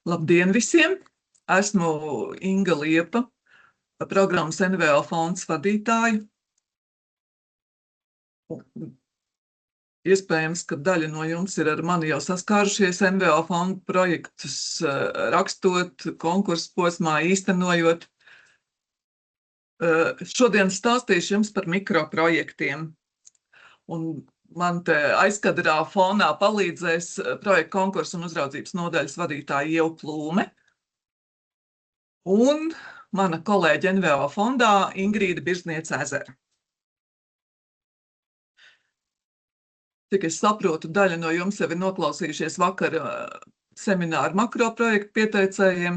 Labdien visiem! Esmu Inga Liepa, programmas NVO fonds vadītāja. Iespējams, ka daļa no jums ir ar mani jau saskārušies NVO fondu projektus rakstot, konkursu posmā īstenojot. Šodien stāstīšu jums par mikroprojektiem. Un man te aizkadrā fonā palīdzēs projektu konkursu un uzraudzības nodaļas vadītāja Ieva Plūme un mana kolēģe NVO fondā Ingrīda Birzniece-Ezera. Cik es saprotu, daļa no jums jau ir noklausījušies vakar semināru makroprojektu pieteicējiem.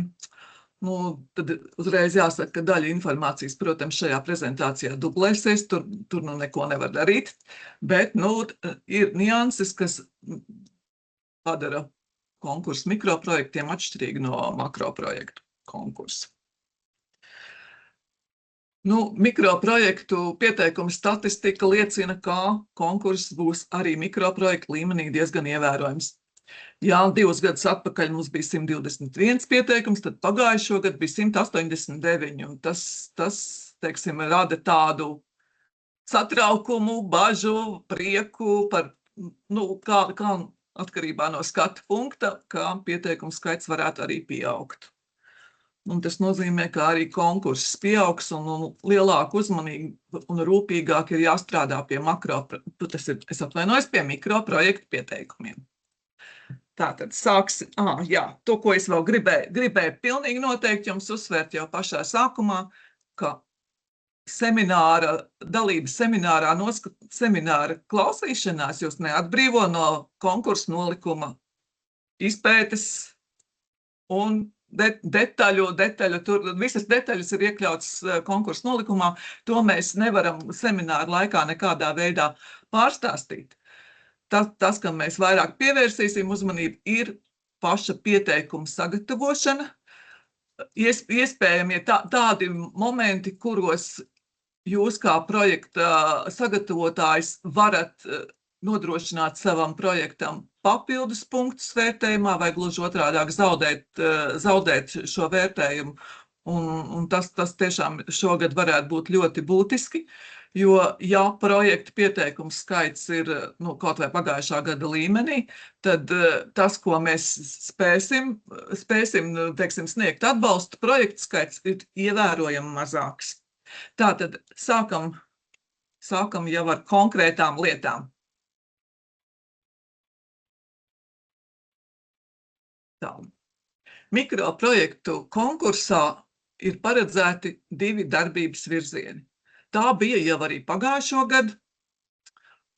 Tad uzreiz jāsaka, ka daļa informācijas, protams, šajā prezentācijā dublēsies, tur nu neko nevar darīt, bet ir nianses, kas padara konkursu mikroprojektiem atšķirīgi no makroprojektu konkursu. Mikroprojektu pieteikumu statistika liecina, ka konkurss būs arī mikroprojektu līmenī diezgan ievērojams. Jā, 2 gadus atpakaļ mums bija 121 pieteikums, tad pagājušo gadu bija 189, un tas, teiksim, rada tādu satraukumu, bažu, prieku par, kā atkarībā no skatu punkta, ka pieteikumu skaits varētu arī pieaugt. Un tas nozīmē, ka arī konkurss pieaugs un lielāku uzmanību un rūpīgāk ir jāstrādā pie pie mikroprojektu pieteikumiem. Tātad sāksim, to, ko es vēl gribēju pilnīgi noteikti jums uzsvērt jau pašā sākumā, ka dalības semināra klausīšanās jūs neatbrīvo no konkursu nolikuma izpētes un detaļu, tur visas detaļas ir iekļautas konkursu nolikumā, to mēs nevaram semināru laikā nekādā veidā pārstāstīt. Tas, kam mēs vairāk pievērsīsim uzmanību, ir paša pieteikuma sagatavošana. Iespējami tādi momenti, kuros jūs kā projekta sagatavotājs varat nodrošināt savam projektam papildus punktus vērtējumā vai gluži otrādāk zaudēt šo vērtējumu. Un tas tiešām šogad varētu būt ļoti būtiski, jo ja projekta pieteikumu skaits ir kaut vai pagājušā gada līmenī, tad tas, ko mēs spēsim teiksim, sniegt atbalstu, projekta skaits ir ievērojami mazāks. Tātad sākam jau ar konkrētām lietām. Mikroprojektu konkursā ir paredzēti 2 darbības virzieni. Tā bija jau arī pagājušo gadu,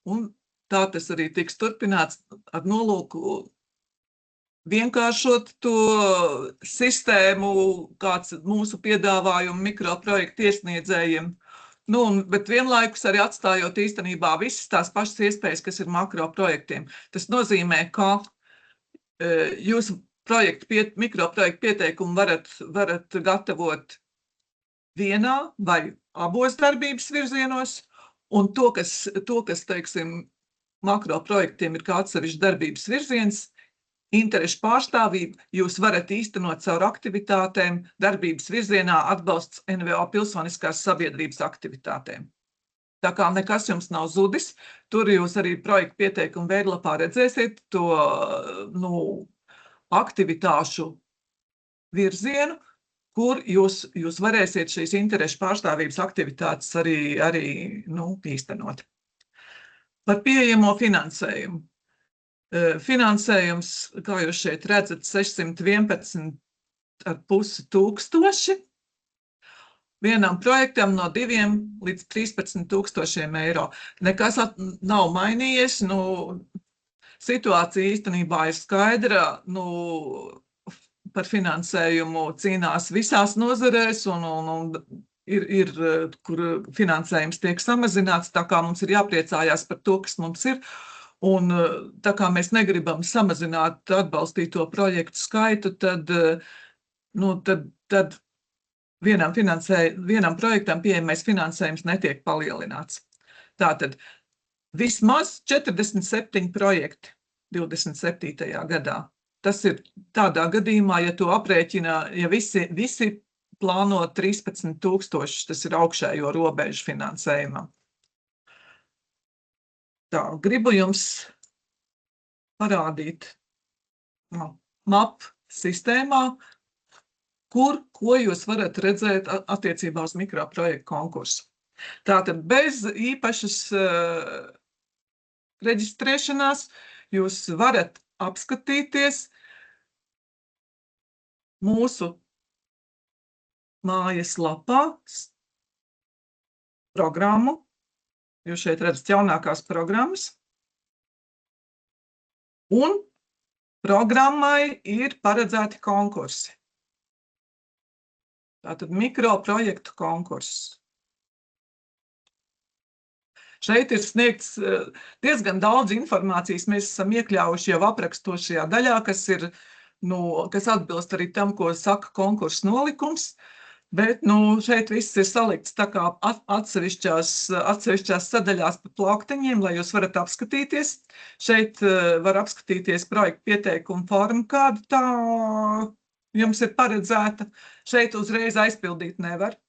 un tā tas arī tiks turpināts ar nolūku vienkāršot to sistēmu, kāds mūsu piedāvājumu mikroprojektu iesniedzējiem, bet vienlaikus arī atstājot īstenībā visas tās pašas iespējas, kas ir makroprojektiem. Tas nozīmē, ka jūs mikroprojektu pieteikumu varat gatavot vienā vai abos darbības virzienos, un to, kas teiksim, makroprojektiem ir kā atsevišķs darbības virziens, interešu pārstāvību jūs varat īstenot caur aktivitātēm darbības virzienā atbalsts NVO pilsoniskās sabiedrības aktivitātēm. Tā kā nekas jums nav zudis, tur jūs arī projektu pieteikumu veidlapā redzēsiet to, aktivitāšu virzienu, kur jūs varēsiet šīs interešu pārstāvības aktivitātes arī īstenot. Par pieejamo finansējumu. Finansējums, kā jūs šeit redzat, 611,5 tūkstoši. Vienam projektam no 2 līdz 13,000 eiro. Nekas nav mainījies, situācija īstenībā ir skaidra, par finansējumu cīnās visās nozarēs un ir, kur finansējums tiek samazināts, tā kā mums ir jāpriecājās par to, kas mums ir, un tā kā mēs negribam samazināt atbalstīto projektu skaitu, tad vienam projektam pieejamais finansējums netiek palielināts. Tātad vismaz 47 projekti 27. gadā tas ir tādā gadījumā, ja to aprēķina, ja visi plāno 13,000, tas ir augšējo robežu finansējumam. Tā, gribu jums parādīt MAP sistēmā, ko jūs varat redzēt attiecībā uz mikroprojektu konkursu. Tātad bez īpašas reģistrēšanās jūs varat apskatīties mūsu mājaslapā programmu. Jūs šeit redzat jaunākās programmas. Un programmai ir paredzēti konkursi. Tātad mikroprojektu konkurss. Šeit ir sniegts diezgan daudz informācijas. Mēs esam iekļāvuši jau aprakstošajā daļā, kas atbilst arī tam, ko saka konkursa nolikums. Bet šeit viss ir salikts tā kā atsevišķās sadaļās pa plauktiņiem, lai jūs varat apskatīties. Šeit var apskatīties projektu pieteikumu formu, kāda tā jums ir paredzēta. Šeit uzreiz aizpildīt nevar.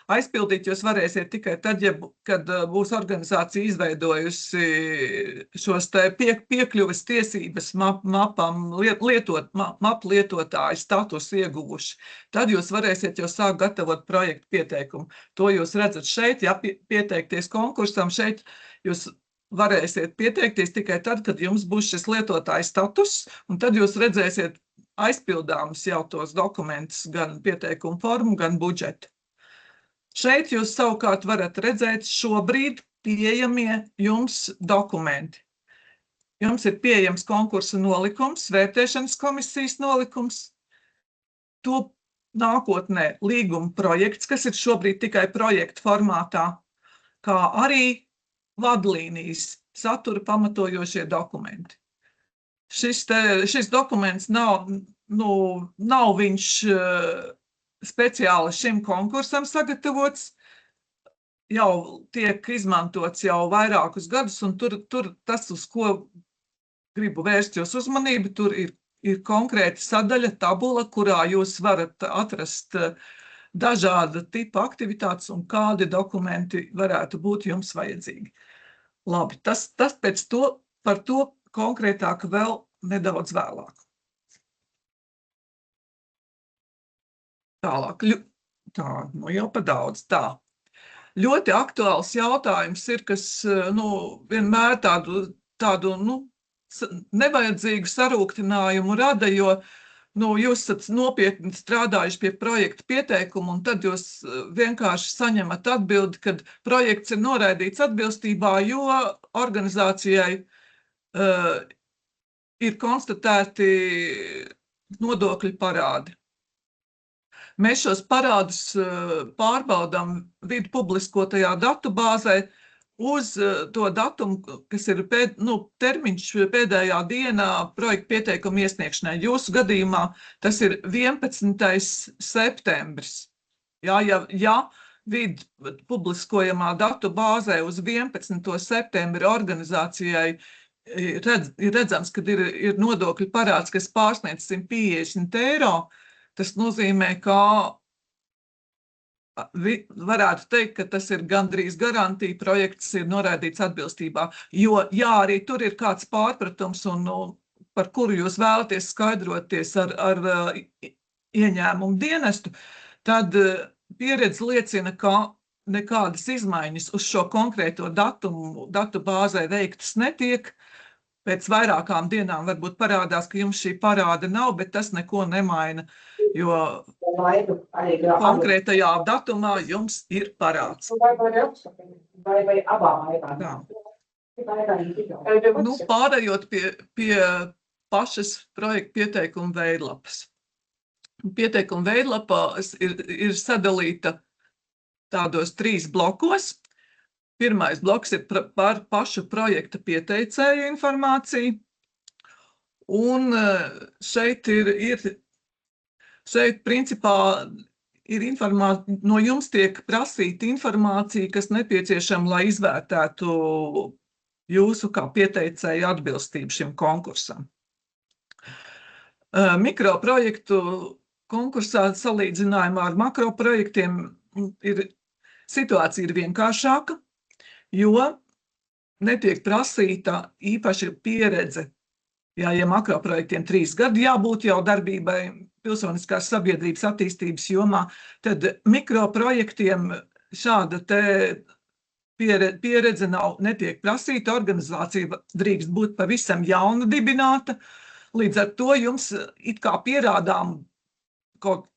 Aizpildīt jūs varēsiet tikai tad, kad būs organizācija izveidojusi šos te piekļuves tiesības mapam, map lietotāju statusu ieguvuši. Tad jūs varēsiet jau sākt gatavot projektu pieteikumu. To jūs redzat šeit, ja pieteikties konkursam, šeit jūs varēsiet pieteikties tikai tad, kad jums būs šis lietotāja status, un tad jūs redzēsiet aizpildāmus jau tos dokumentus, gan pieteikumu formu, gan budžetu. Šeit jūs savukārt varat redzēt šobrīd pieejamie jums dokumenti. Jums ir pieejams konkursa nolikums, vērtēšanas komisijas nolikums, to nākotnē līguma projekts, kas ir šobrīd tikai projekta formātā, kā arī vadlīnijas, satura pamatojošie dokumenti. Šis dokuments nav viņš speciāli šim konkursam sagatavots, jau tiek izmantots jau vairākus gadus, un tur tas, uz ko gribu vērst jūs uzmanību, tur ir konkrēta sadaļa, tabula, kurā jūs varat atrast dažāda tipa aktivitātes un kādi dokumenti varētu būt jums vajadzīgi. Labi, tas par to konkrētāk vēl nedaudz vēlāk. Tālāk, jau pa daudz, tā. Ļoti aktuāls jautājums ir, kas vienmēr tādu nevajadzīgu sarūktinājumu rada, jo jūs esat nopietni strādājuši pie projekta pieteikuma, un tad jūs vienkārši saņemat atbildi, kad projekts ir noraidīts atbilstībā, jo organizācijai ir konstatēti nodokļu parādi. Mēs šos parādus pārbaudām vidu publiskotajā datubāzē uz to datumu, kas ir termiņš pēdējā dienā projekta pieteikuma iesniegšanai. Jūsu gadījumā tas ir 11. septembris. Ja vidu publiskojamā datubāzē uz 11. septembri organizācijai ir redzams, ka ir nodokļu parāds, kas pārsniedz 150 eiro, tas nozīmē, ka varētu teikt, ka tas ir gandrīz garantija, projekts ir noraidīts atbilstībā. Jo, ja arī tur ir kāds pārpratums, un par kuru jūs vēlaties skaidroties ar ieņēmumu dienestu, tad pieredze liecina, ka nekādas izmaiņas uz šo konkrēto datu bāzē veiktas netiek. Pēc vairākām dienām varbūt parādās, ka jums šī parāda nav, bet tas neko nemaina, jo konkrētajā datumā jums ir parāds. Vai abām vairāk? Pārējot pie pašas projekta pieteikuma veidlapas. Pieteikuma veidlapa ir sadalīta tādos 3 blokos. Pirmais bloks ir par pašu projekta pieteicēju informāciju, un šeit principā no jums tiek prasīta informācija, kas nepieciešama, lai izvērtētu jūsu kā pieteicēju atbilstību šim konkursam. Mikroprojektu konkursā salīdzinājumā ar makroprojektiem situācija ir vienkāršāka, jo netiek prasīta īpaša pieredze. Ja makroprojektiem 3 gadi jābūt jau darbībai pilsoniskās sabiedrības attīstības jomā, tad mikroprojektiem šāda te pieredze netiek prasīta, organizācija drīkst būt pavisam jauna dibināta, līdz ar to jums it kā pierādām kaut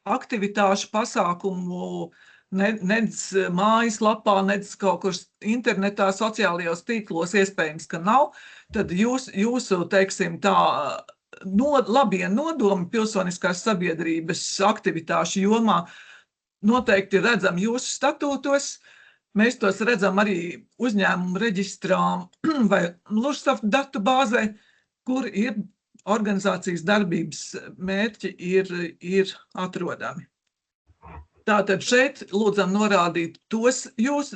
aktivitāšu pasākumu nedz mājaslapā, nedz kaut kur internetā, sociālajos tīklos iespējams, ka nav, tad jūsu, teiksim, tā labie nodomi pilsoniskās sabiedrības aktivitāšu jomā noteikti redzam jūsu statūtos. Mēs tos redzam arī uzņēmumu reģistrā vai Lužsaft datu bāzē, kur ir organizācijas darbības mērķi ir atrodami. Tātad šeit lūdzam norādīt tos jūs,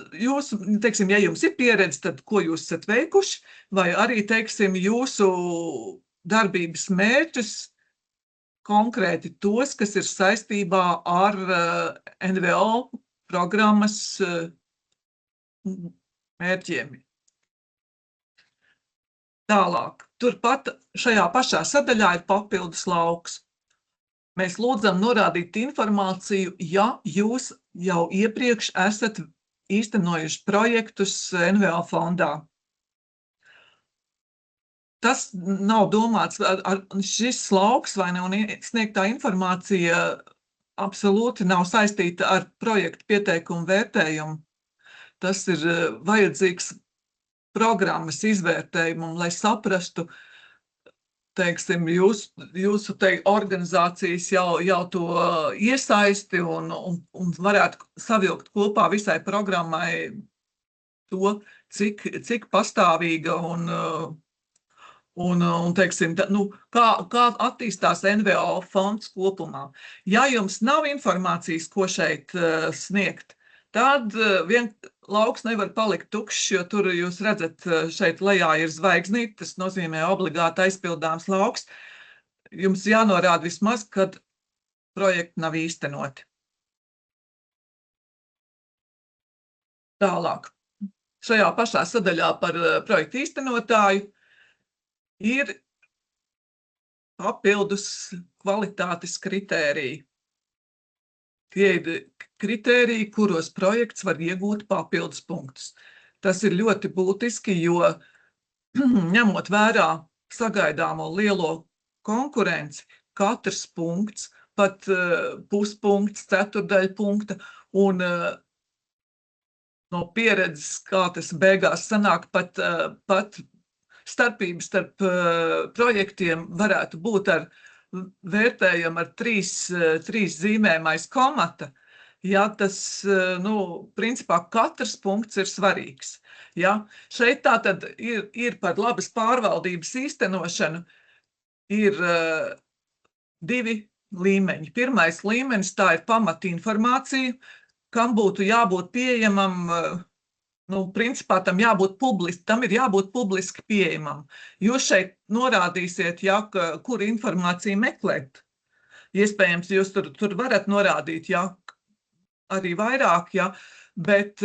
teiksim, ja jums ir pieredze, tad ko jūs esat veikuši, vai arī, teiksim, jūsu darbības mērķus, konkrēti tos, kas ir saistībā ar NVO programmas mērķiem. Tālāk, turpat šajā pašā sadaļā ir papildus lauks. Mēs lūdzam norādīt informāciju, ja jūs jau iepriekš esat īstenojuši projektus NVO fondā. Tas nav domāts, šis lauks vai sniegtā informācija absolūti nav saistīta ar projektu pieteikumu vērtējumu. Tas ir vajadzīgs programmas izvērtējumam, lai saprastu, teiksim, jūsu organizācijas jau to iesaisti un varētu savilkt kopā visai programmai to, cik pastāvīga un teiksim, kā attīstās NVO fonds kopumā. Ja jums nav informācijas, ko šeit sniegt, tad lauks nevar palikt tukšs, jo tur jūs redzat, šeit lejā ir zvaigznīte, tas nozīmē obligāti aizpildāms lauks. Jums jānorāda vismaz, kad projekti nav īstenoti. Tālāk. Šajā pašā sadaļā par projektu īstenotāju ir papildus kvalitātes kritēriji. Tie ir kritēriji, kuros projekts var iegūt papildus punktus. Tas ir ļoti būtiski, jo ņemot vērā sagaidāmo lielo konkurenci, katrs punkts, pat puspunkts, ceturdaļa punkta, un no pieredzes, kā tas beigās sanāk, pat starpības starp projektiem varētu būt ar vērtējumu ar 3 zīmēm aiz komata, ja tas, principā katrs punkts ir svarīgs. Ja? Šeit tātad ir par labas pārvaldības īstenošanu ir 2 līmeņi. Pirmais līmenis, tā ir pamatinformācija, kam būtu jābūt pieejamam, principā tam ir jābūt publiski pieejamam. Jūs šeit norādīsiet, kur informāciju meklēt. Iespējams, jūs tur varat norādīt, arī vairāk, bet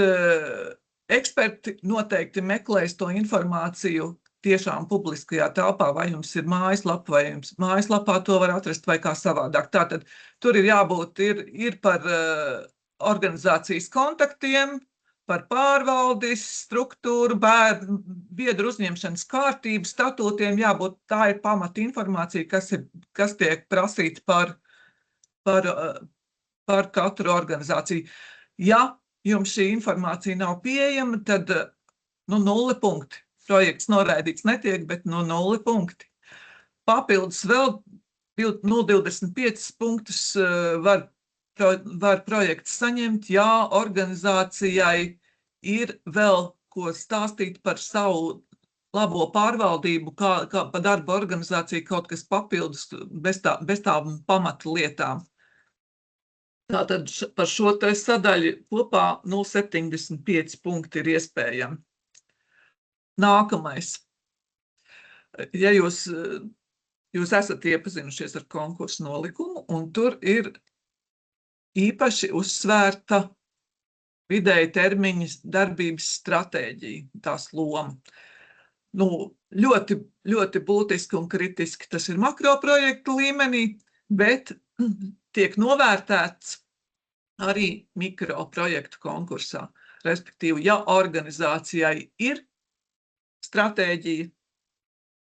eksperti noteikti meklēs to informāciju tiešām publiskajā telpā, vai jums ir mājaslapa, vai jums mājaslapā to var atrast, vai kā savādāk. Tātad tur ir jābūt ir par organizācijas kontaktiem, par pārvaldes struktūru, biedru uzņemšanas kārtību, statūtiem jābūt, tā ir pamata informācija, kas tiek prasīta par katru organizāciju. Ja jums šī informācija nav pieejama, tad 0 punkti. Projekts noraidīts netiek, bet 0 punkti. Papildus vēl 0,25 punktus var projekts saņemt, ja organizācijai ir vēl ko stāstīt par savu labo pārvaldību, kā pa darba organizāciju kaut kas papildus bez tām pamatu lietām. Tātad par šo te sadaļu kopā 0,75 punkti ir iespējami. Nākamais. Ja jūs jūs esat iepazinušies ar konkursu nolikumu, un tur ir īpaši uzsvērta vidēja termiņa darbības stratēģija, tās loma. Nu, ļoti, ļoti būtiski un kritiski tas ir makroprojektu līmenī, bet tiek novērtēts arī mikroprojektu konkursā. Respektīvi, ja organizācijai ir stratēģija,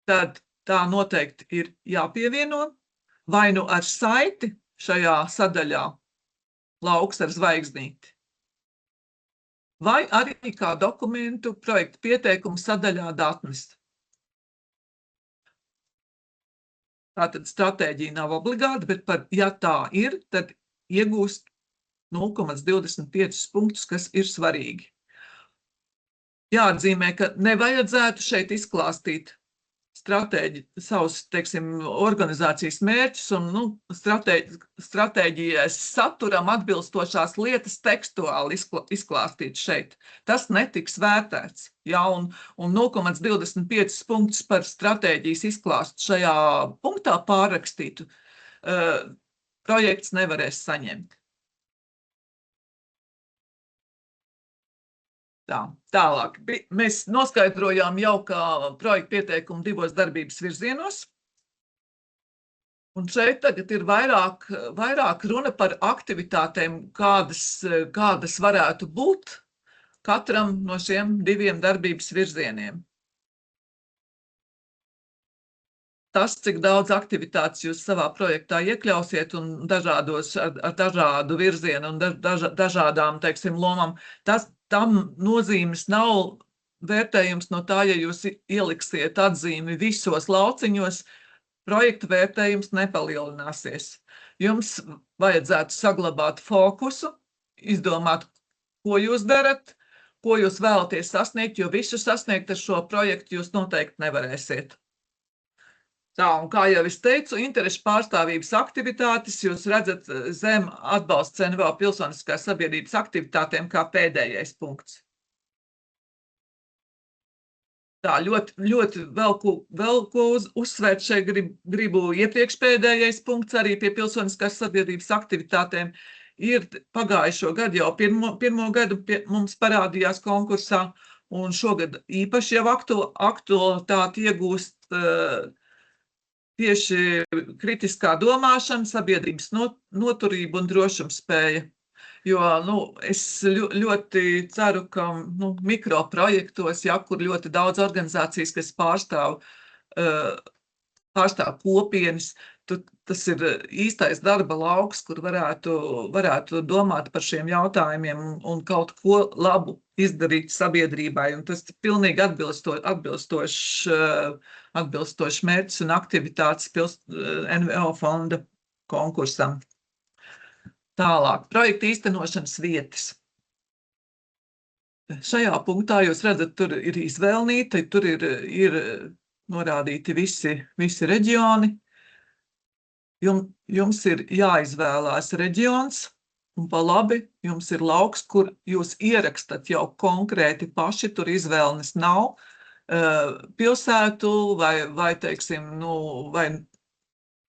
tad tā noteikti ir jāpievieno vai nu ar saiti šajā sadaļā lauks ar zvaigznīti, vai arī kā dokumentu projektu pieteikumu sadaļā datnes. Tātad stratēģija nav obligāta, bet ja tā ir, tad iegūst 0,25 punktus, kas ir svarīgi. Jāatzīmē, ka nevajadzētu šeit izklāstīt savus, teiksim, organizācijas mērķus un stratēģijas saturam atbilstošās lietas tekstuāli izklāstīt šeit. Tas netiks vērtēts. Ja, un 0,25 punktus par stratēģijas izklāstu šajā punktā pārrakstītu projekts nevarēs saņemt. Tālāk. Mēs noskaidrojām jau, kā projektu pieteikumu 2 darbības virzienos. Un šeit tagad ir vairāk runa par aktivitātēm, kādas varētu būt katram no šiem 2 darbības virzieniem. Tas, cik daudz aktivitātes jūs savā projektā iekļausiet un ar dažādu virzienu un dažādām, teiksim, lomām, tam nozīmes nav vērtējums no tā, ja jūs ieliksiet atzīmi visos lauciņos, projekta vērtējums nepalielināsies. Jums vajadzētu saglabāt fokusu, izdomāt, ko jūs darat, ko jūs vēlaties sasniegt, jo visu sasniegt ar šo projektu jūs noteikti nevarēsiet. Un kā jau es teicu, interešu pārstāvības aktivitātes jūs redzat zem atbalsts NVO pilsoniskās sabiedrības aktivitātēm kā pēdējais punkts. Ļoti vēl ko uzsvērt šeit gribu iepriekš pēdējais punkts arī pie pilsoniskās sabiedrības aktivitātēm. Ir pagājušo gadu jau pirmo gadu mums parādījās konkursā, un šogad īpaši jau aktualitāti iegūst tieši kritiskā domāšana, sabiedrības noturība un drošumspēja. Jo es ļoti ceru, ka mikroprojektos, kur ļoti daudz organizācijas, kas pārstāv kopienas, tas ir īstais darba lauks, kur varētu domāt par šiem jautājumiem un kaut ko labu izdarīt sabiedrībai. Un tas ir pilnīgi atbilstošs mērķis un aktivitātes NVO fonda konkursam. Tālāk, projekta īstenošanas vietas. Šajā punktā jūs redzat, tur ir izvēlnīti, tur ir norādīti visi reģioni. Jums ir jāizvēlās reģions, un pa labi jums ir lauks, kur jūs ierakstat jau konkrēti paši, tur izvēles nav, pilsētu vai teiksim, vai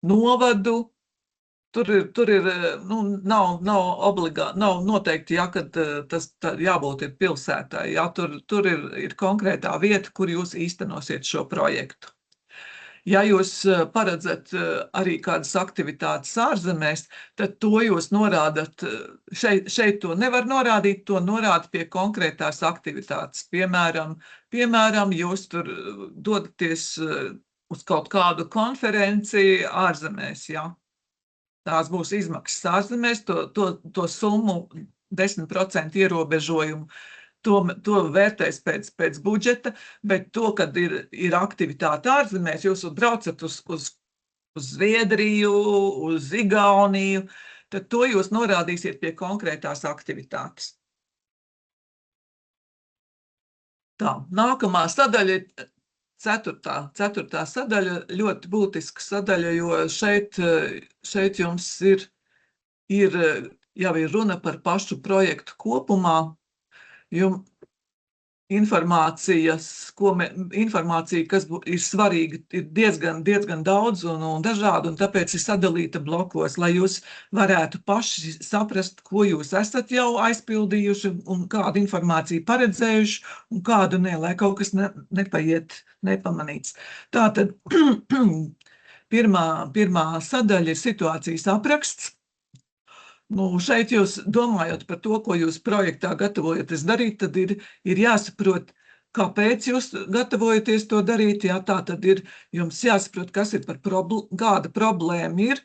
novadu. Tur ir nav obligāti, nav noteikti, kad tas jābūt ir pilsētai. Tur ir konkrētā vieta, kur jūs īstenosiet šo projektu. Ja jūs paredzat arī kādas aktivitātes ārzemēs, tad to jūs norādat, šeit to nevar norādīt, to norāda pie konkrētās aktivitātes. Piemēram, jūs tur dodaties uz kaut kādu konferenci ārzemēs, ja? Tās būs izmaksas ārzemēs, to summu 10% ierobežojumu. To vērtēs pēc budžeta, bet to, kad ir aktivitāte ārzemēs, jūs braucat uz Zviedriju, uz Igauniju, tad to jūs norādīsiet pie konkrētās aktivitātes. Nākamā sadaļa ir ceturtā sadaļa, ļoti būtiska sadaļa, jo šeit jums jau ir runa par pašu projektu kopumā. informācija, kas ir svarīga, ir diezgan daudz un dažādi, un tāpēc ir sadalīta blokos, lai jūs varētu paši saprast, ko jūs esat jau aizpildījuši un kādu informāciju paredzējuši un kādu ne, lai kaut kas nepaiet nepamanīts. Tātad pirmā sadaļa ir situācijas apraksts. Šeit jūs domājot par to, ko jūs projektā gatavojaties darīt, tad ir jāsaprot, kāpēc jūs gatavojaties to darīt. Jā, tā tad ir jums jāsaprot, kas ir kāda problēma ir,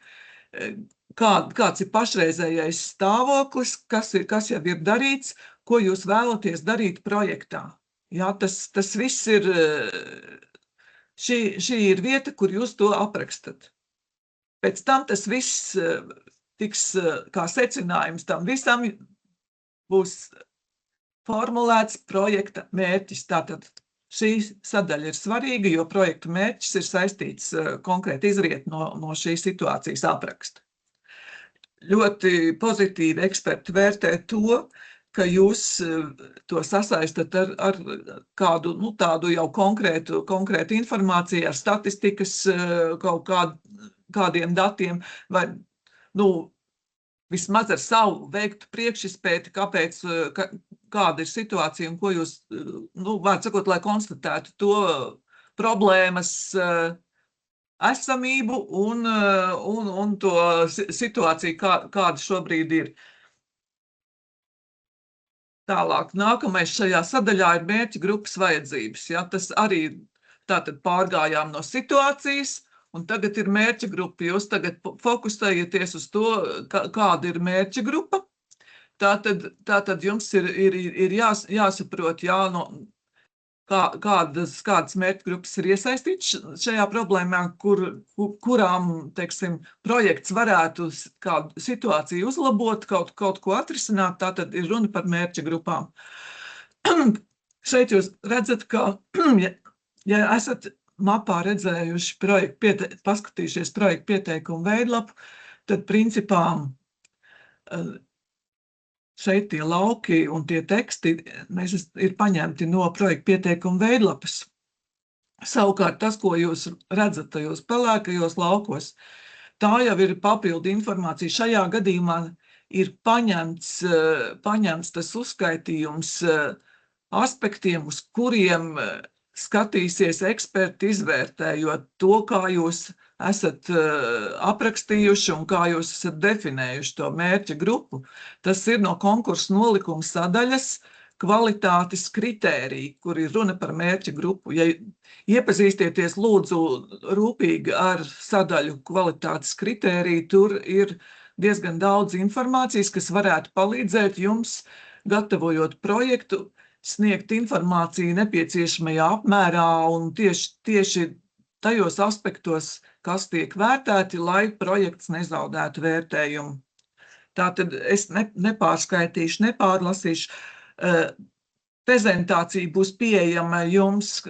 kāds ir pašreizējais stāvoklis, kas jau ir darīts, ko jūs vēlaties darīt projektā. Jā, tas viss ir, šī ir vieta, kur jūs to aprakstat. Pēc tam tas viss tiks kā secinājums tam visam būs formulēts projekta mērķis. Tātad šī sadaļa ir svarīga, jo projekta mērķis ir saistīts konkrēti izriet no šīs situācijas apraksta. Ļoti pozitīvi eksperti vērtē to, ka jūs to sasaistat ar kādu tādu jau konkrētu informāciju, ar statistikas kaut kādiem datiem vai vismaz ar savu veiktu priekšizpēti, kāda ir situācija un ko jūs, vārds sakot, lai konstatētu to problēmas esamību un to situāciju, kāda šobrīd ir. Tālāk, nākamais šajā sadaļā ir mērķa grupas vajadzības. Ja? Tas arī tātad pārgājām no situācijas, un tagad ir mērķa grupa. Jūs tagad fokusējieties uz to, kāda ir mērķa grupa. Tātad jums ir jāsaprot, kādas mērķa grupas ir iesaistītas šajā problēmā, kurām, teiksim, projekts varētu kādu situāciju uzlabot, kaut ko atrisināt. Tātad ir runa par mērķa grupām. Šeit jūs redzat, ka, ja esat mapā redzējuši paskatījušies projektu pieteikumu veidlapu, tad principā šeit tie lauki un tie teksti ir paņemti no projektu pieteikumu veidlapas. Savukārt tas, ko jūs redzat tajos pelēkajos laukos, tā jau ir papildu informācija. Šajā gadījumā ir paņemts tas uzskaitījums aspektiem, uz kuriem skatīsies eksperti izvērtējot to, kā jūs esat aprakstījuši un kā jūs esat definējuši to mērķa grupu. Tas ir no konkursa nolikuma sadaļas kvalitātes kritērija, kur ir runa par mērķa grupu. Ja iepazīstieties lūdzu rūpīgi ar sadaļu kvalitātes kritēriju, tur ir diezgan daudz informācijas, kas varētu palīdzēt jums, gatavojot projektu, sniegt informāciju nepieciešamajā apmērā un tieši tajos aspektos, kas tiek vērtēti, lai projekts nezaudētu vērtējumu. Tātad es nepārskaitīšu, nepārlasīšu. Prezentācija būs pieejama jums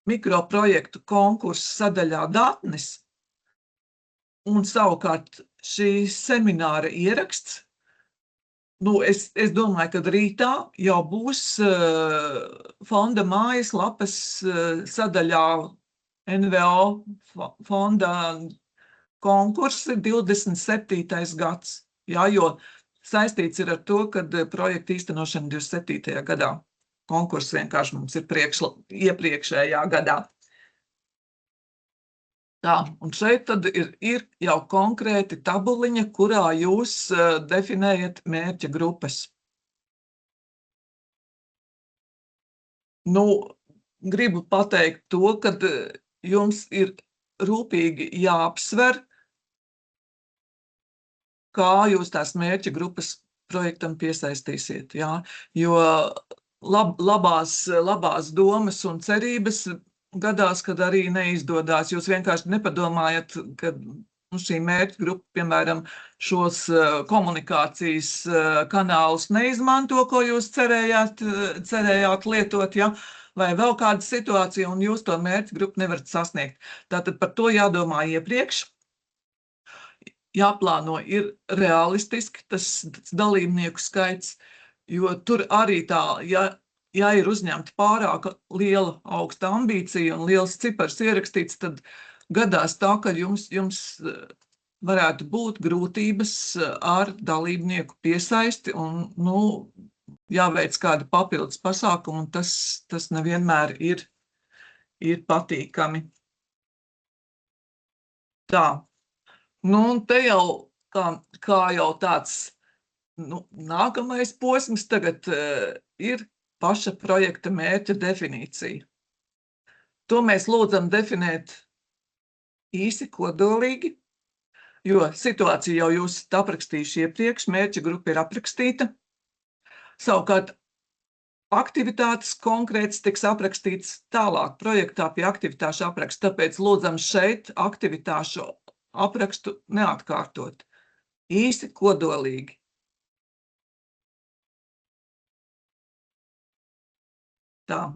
mikroprojektu konkursa sadaļā Datnes, un savukārt šī semināra ieraksts, es domāju, ka rītā jau būs fonda mājaslapas sadaļā NVO fonda konkursi 27. gads, jo saistīts ir ar to, kad projekta īstenošana 27. gadā. Konkurss vienkārši mums ir iepriekšējā gadā. Tā, un šeit tad ir jau konkrēti tabuliņa, kurā jūs definējat mērķa grupas. Gribu pateikt to, ka jums ir rūpīgi jāapsver, kā jūs tās mērķa grupas projektam piesaistīsiet. Jā? Jo labās domas un cerības gadās, kad arī neizdodās. Jūs vienkārši nepadomājat, ka šī mērķa grupa, piemēram, šos komunikācijas kanālus neizmanto, ko jūs cerējāt lietot, ja? Vai vēl kāda situācija, un jūs to mērķa grupu nevarat sasniegt. Tātad par to jādomā iepriekš. Jāplāno ir realistiski tas dalībnieku skaits, jo tur arī tā, ja ja ir uzņemta pārāk liela augsta ambīcija un liels cipars ierakstīts, tad gadās tā, ka jums varētu būt grūtības ar dalībnieku piesaisti un, jāveic kādi papildus pasākumi, un tas nevienmēr ir patīkami. Tā. Un te jau, kā jau tāds, nākamais posms tagad ir paša projekta mērķa definīcija. To mēs lūdzam definēt īsi, kodolīgi, jo situācija jau jūs aprakstījuši iepriekš, mērķa grupa ir aprakstīta. Savukārt, aktivitātes konkrēts tiks aprakstīts tālāk projektā pie aktivitāšu apraksta, tāpēc lūdzam šeit aktivitāšu aprakstu neatkārtot. Īsi, kodolīgi. Tā.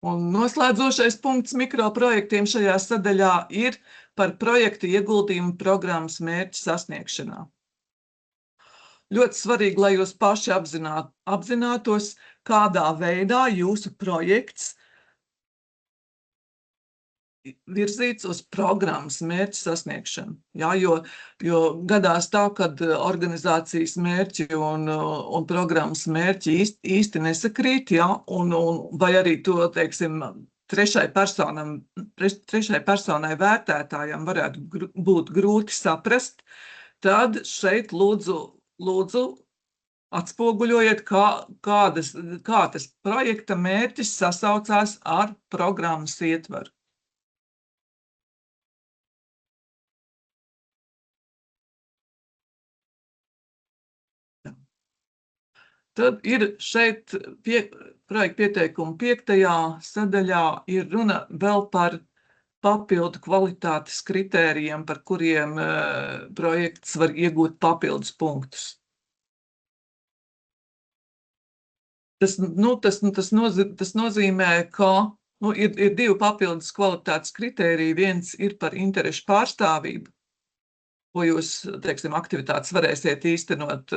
Un noslēdzošais punkts mikroprojektiem šajā sadaļā ir par projektu ieguldījumu programmas mērķu sasniegšanā. Ļoti svarīgi, lai jūs paši apzinātos, kādā veidā jūsu projekts virzīts uz programmas mērķu sasniegšanu. Ja, jo gadās tā, kad organizācijas mērķi un programmas mērķi īsti nesakrīt, ja, vai arī to, teiksim, trešai personai vērtētājam varētu būt grūti saprast, tad šeit lūdzu atspoguļojiet, kā tas projekta mērķis sasaucās ar programmas ietvaru. Tad ir šeit projekta pieteikuma 5. sadaļā ir runa vēl par papildu kvalitātes kritērijiem, par kuriem projekts var iegūt papildus punktus. Tas nozīmē, ka ir 2 papildus kvalitātes kritēriji. Viens ir par interešu pārstāvību, ko jūs, teiksim, aktivitātes varēsiet īstenot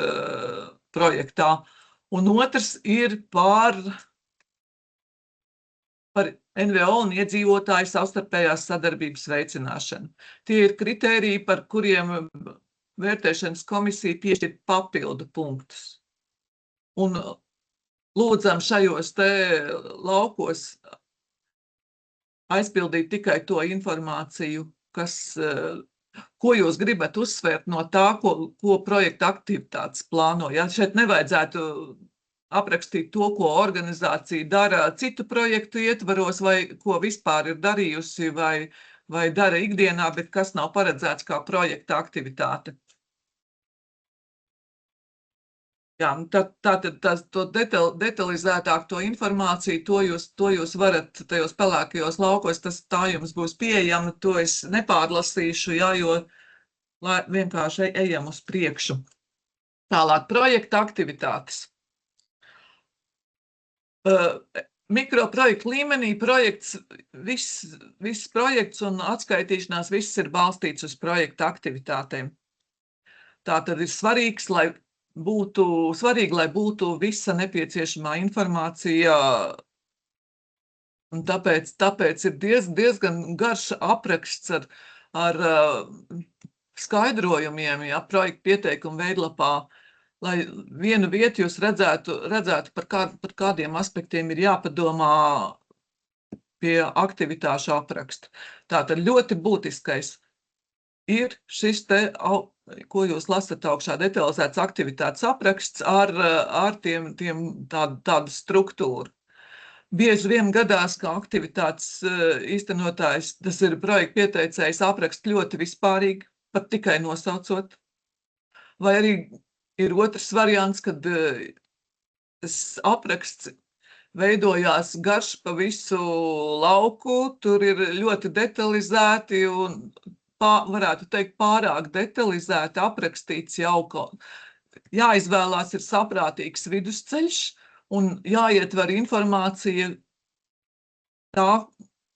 projektā. Un otrs ir par NVO un iedzīvotāju savstarpējās sadarbības veicināšanu. Tie ir kritēriji, par kuriem vērtēšanas komisija piešķir papildu punktus. Un lūdzam šajos te laukos aizpildīt tikai to informāciju, ko jūs gribat uzsvērt no tā, ko projekta aktivitātes plāno. Ja? Šeit nevajadzētu aprakstīt to, ko organizācija dara citu projektu ietvaros, vai ko vispār ir darījusi, vai dara ikdienā, bet kas nav paredzēts kā projekta aktivitāte. Jā, to detalizētāk to informāciju, to jūs varat tajos pelēkajos laukos, tā jums būs pieejama, to es nepārlasīšu, jā, jo vienkārši ejam uz priekšu. Tālāk, projekta aktivitātes. Mikroprojektu līmenī viss projekts un atskaitīšanās viss ir balstīts uz projekta aktivitātēm. Tātad ir svarīgi, lai būtu visa nepieciešamā informācija, un tāpēc ir diezgan garš apraksts ar skaidrojumiem, ja, projekta pieteikuma veidlapā, lai vienu vietu jūs redzētu par kādiem aspektiem ir jāpadomā pie aktivitāšu apraksta. Tātad ļoti būtiskais ir šis te, ko jūs lasat augšā, detalizēts aktivitātes apraksts ar tādu struktūru. Bieži vien gadās, ka aktivitātes īstenotājs, tas ir projekta pieteicējs, aprakst ļoti vispārīgi, pat tikai nosaucot. Vai arī ir otrs variants, kad tas apraksts veidojās garš pa visu lauku, tur ir ļoti detalizēti un varētu teikt pārāk detalizēti aprakstīts jau, jāizvēlās ir saprātīgs vidusceļš un jāietver informācija tā,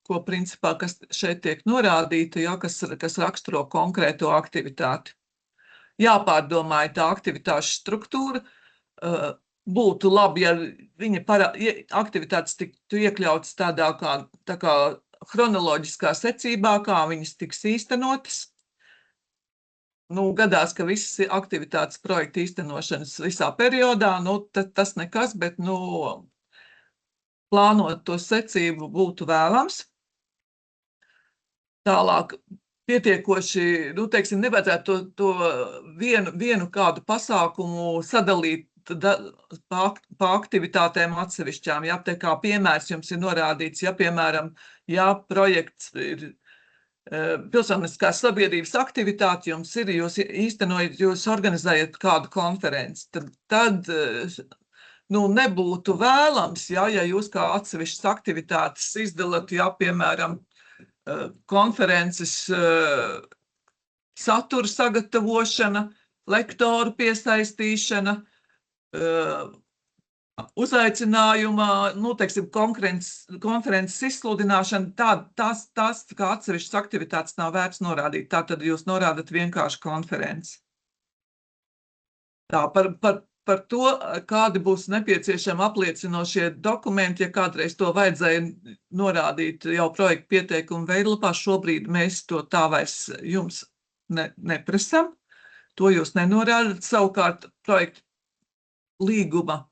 ko principā, kas šeit tiek norādīta, ja, kas raksturo konkrēto aktivitāti. Jāpārdomāja tā aktivitāšu struktūra, būtu labi, ja viņa aktivitātes tiktu iekļautas tā kā chronoloģiskā secībā, kā viņas tiks īstenotas. Nu, gadās, ka visas aktivitātes projekta īstenošanas visā periodā, nu, tas nekas, bet, nu, plānot to secību būtu vēlams. Tālāk pietiekoši, nu, teiksim, nevajadzētu to vienu kādu pasākumu sadalīt pa aktivitātēm atsevišķām. Ja, te kā piemērs jums ir norādīts, ja, piemēram, ja projekts ir pilsoniskās sabiedrības aktivitāti jums ir, jūs īstenojat, jūs organizējat kādu konferenci, tad nu, nebūtu vēlams, ja jūs kā atsevišķas aktivitātes izdalat, ja, piemēram, konferences satura sagatavošana, lektoru piesaistīšana, uzaicinājumā, nu, teiksim, konferences izsludināšana, tās kā atsevišķas aktivitātes nav vērts norādīt. Tātad jūs norādat vienkārši konferenci. Tā, par to, kādi būs nepieciešami apliecinošie dokumenti, ja kādreiz to vajadzēja norādīt jau projekta pieteikuma veidlapā, šobrīd mēs to tā vairs jums neprasam. To jūs nenorādat. Savukārt projekta līguma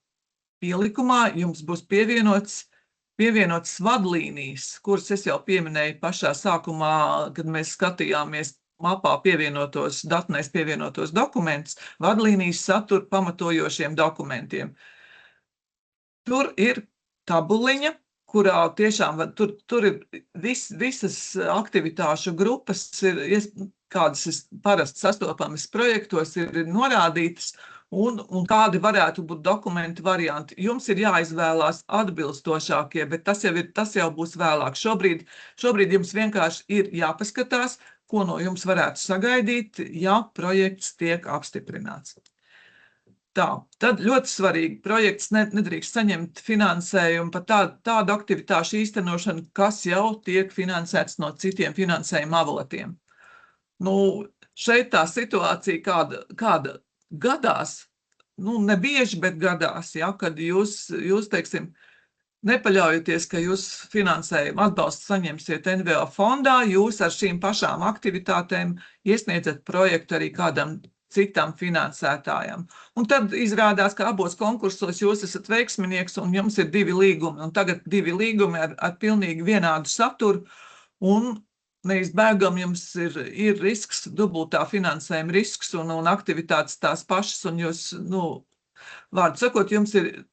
pielikumā jums būs pievienotas vadlīnijas, kuras es jau pieminēju pašā sākumā, kad mēs skatījāmies mapā datnēs pievienotos dokumentus, vadlīnijas satura pamatojošiem dokumentiem. Tur ir tabuliņa, kurā tiešām tur ir visas aktivitāšu grupas, kādas ir parasti sastopamas projektos, ir norādītas, un kādi varētu būt dokumenti varianti. Jums ir jāizvēlās atbilstošākie, bet tas jau būs vēlāk. Šobrīd jums vienkārši ir jāpaskatās, ko no jums varētu sagaidīt, ja projekts tiek apstiprināts. Tā, tad ļoti svarīgi, projekts nedrīkst saņemt finansējumu par tādu aktivitāšu īstenošanu, kas jau tiek finansēts no citiem finansējuma avotiem. Nu, šeit tā situācija, kāda gadās, nu, nebieži, bet gadās, ja, kad jūs, teiksim, nepaļaujoties, ka jūs finansējumu atbalstu saņemsiet NVO fondā, jūs ar šīm pašām aktivitātēm iesniedzat projektu arī kādam citam finansētājam. Un tad izrādās, ka abos konkursos jūs esat veiksminieks un jums ir 2 līgumi, un tagad 2 līgumi ar pilnīgi vienādu saturu, un neizbēgam jums ir risks, dubultā finansējuma risks un aktivitātes tās pašas, un jūs, nu, vārdu sakot,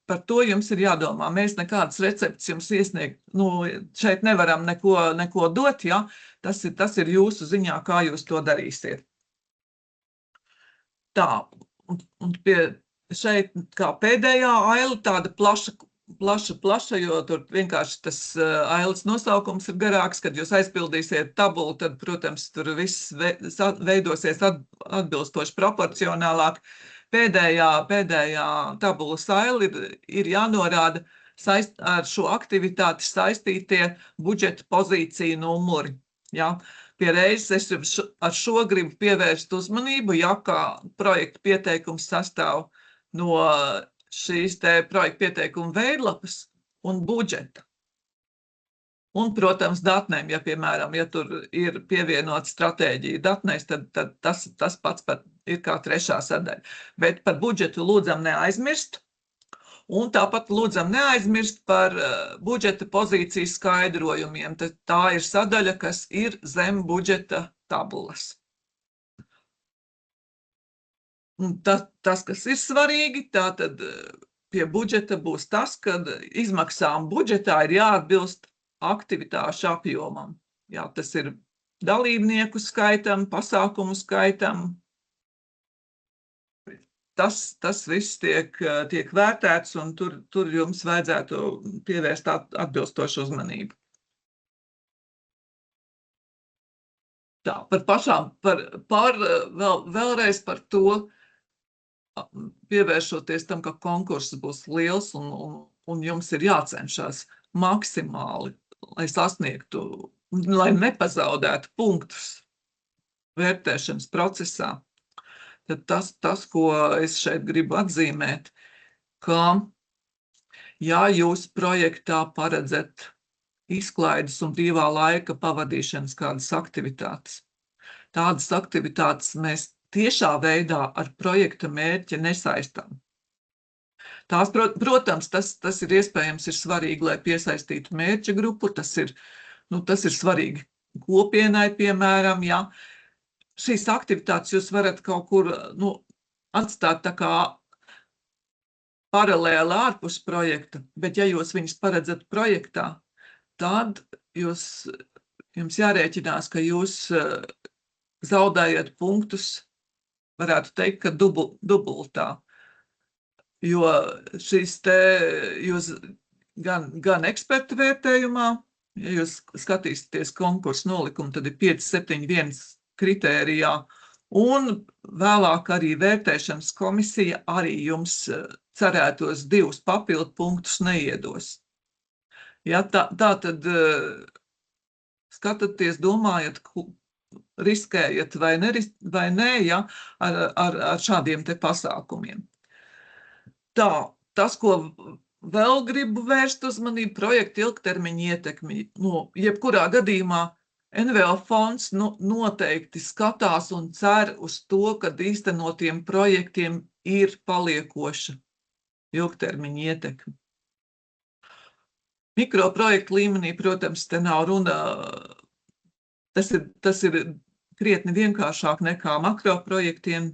par to jums ir jādomā. Mēs nekādas receptes jums iesniegt, nu, šeit nevaram neko dot, ja, tas ir jūsu ziņā, kā jūs to darīsiet. Tā, un šeit kā pēdējā aila tāda plaša, jo tur vienkārši tas ailes nosaukums ir garāks, kad jūs aizpildīsiet tabulu, tad, protams, tur viss veidosies atbilstoši proporcionālāk. Pēdējā tabulas aila ir jānorāda ar šo aktivitāti saistītie budžeta pozīciju numuri. Ja? Pie reizes es jums ar šo gribu pievērst uzmanību, ja kā projekta pieteikums sastāv no šīs te projekta pieteikuma veidlapas un budžeta. Un, protams, datnēm, ja, piemēram, ja tur ir pievienot stratēģiju datnēs, tad tas pats ir kā 3. sadaļa. Bet par budžetu lūdzam neaizmirst. Un tāpat lūdzam neaizmirst par budžeta pozīciju skaidrojumiem. Tā ir sadaļa, kas ir zem budžeta tabulas. Un tas, kas ir svarīgi, tātad pie budžeta būs tas, ka izmaksām budžetā ir jāatbilst aktivitāšu apjomam. Jā, tas ir dalībnieku skaitam, pasākumu skaitam. Tas viss tiek vērtēts, un tur jums vajadzētu pievērst atbilstošu uzmanību. Tā, vēlreiz par to, pievēršoties tam, ka konkurss būs liels, un jums ir jācenšas maksimāli, lai sasniegtu, lai nepazaudētu punktus vērtēšanas procesā. Tad tas, ko es šeit gribu atzīmēt, ka, ja jūs projektā paredzat izklaides un brīvā laika pavadīšanas kādas aktivitātes, tādas aktivitātes mēs tiešā veidā ar projekta mērķi nesaistām. Tās, protams, tas ir iespējams, ir svarīgi, lai piesaistītu mērķa grupu, tas ir svarīgi kopienai, piemēram, ja. Šīs aktivitātes jūs varat kaut kur, atstāt tā kā paralēli ārpus projekta, bet ja jūs viņus paredzat projektā, tad jums jārēķinās, ka jūs zaudējat punktus, varētu teikt, ka dubultā. Jo šīs jūs gan ekspertu vērtējumā, ja jūs skatīsieties konkursu nolikumu, tad ir 5.7.1 kritērijā, un vēlāk arī vērtēšanas komisija arī jums cerētos 2 papildu punktus neiedos. Ja, tā tad skatāties, domājat, riskējat vai nē, ja, ar šādiem te pasākumiem. Tā, tas, ko vēl gribu vērst uzmanību, projekta ilgtermiņa ietekmi. Jebkurā gadījumā NVO fonds noteikti skatās un cer uz to, ka īstenotiem projektiem ir paliekoša ilgtermiņa ietekme. Mikroprojektu līmenī, protams, te nav runa, tas ir krietni vienkāršāk nekā makroprojektiem,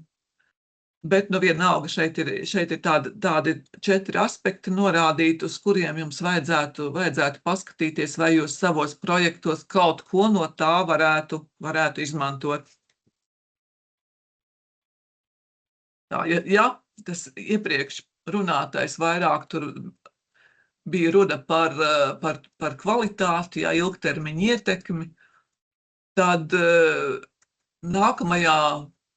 bet vienalga šeit ir tādi 4 aspekti norādīti, uz kuriem jums vajadzētu paskatīties, vai jūs savos projektos kaut ko no tā varētu izmantot. Tā, ja tas iepriekš runātais vairāk tur bija runa par kvalitāti, ja ilgtermiņa ietekmi, tad nākamajā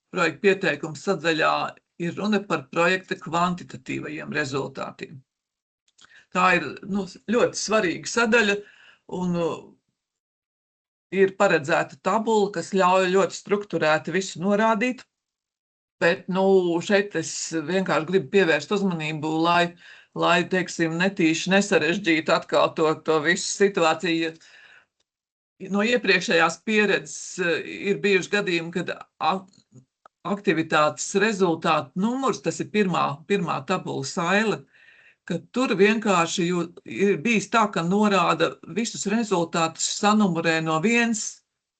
projekta pieteikuma sadaļā ir runa par projekta kvantitatīvajiem rezultātiem. Tā ir ļoti svarīga sadaļa un ir paredzēta tabula, kas ļauj ļoti strukturēti visu norādīt, bet šeit es vienkārši gribu pievērst uzmanību, lai teiksim, netīši nesarežģītu atkal to visu situāciju. No iepriekšējās pieredzes ir bijuši gadījumi, kad aktivitātes rezultātu numurs, tas ir pirmā tabula saile, ka tur vienkārši ir bijis tā, ka norāda visus rezultātus sanumurē no 1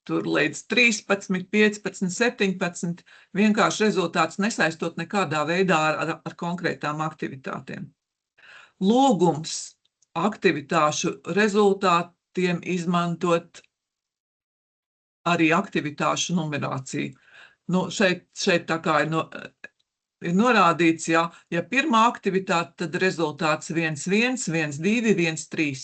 tur līdz 13, 15, 17, vienkārši rezultāts nesaistot nekādā veidā ar konkrētām aktivitātēm. Lūgums aktivitāšu rezultātiem izmantot arī aktivitāšu numerāciju. Šeit tā kā ir norādīts, ja pirmā aktivitāte, tad rezultāts 1.1, 1.2, 1.3.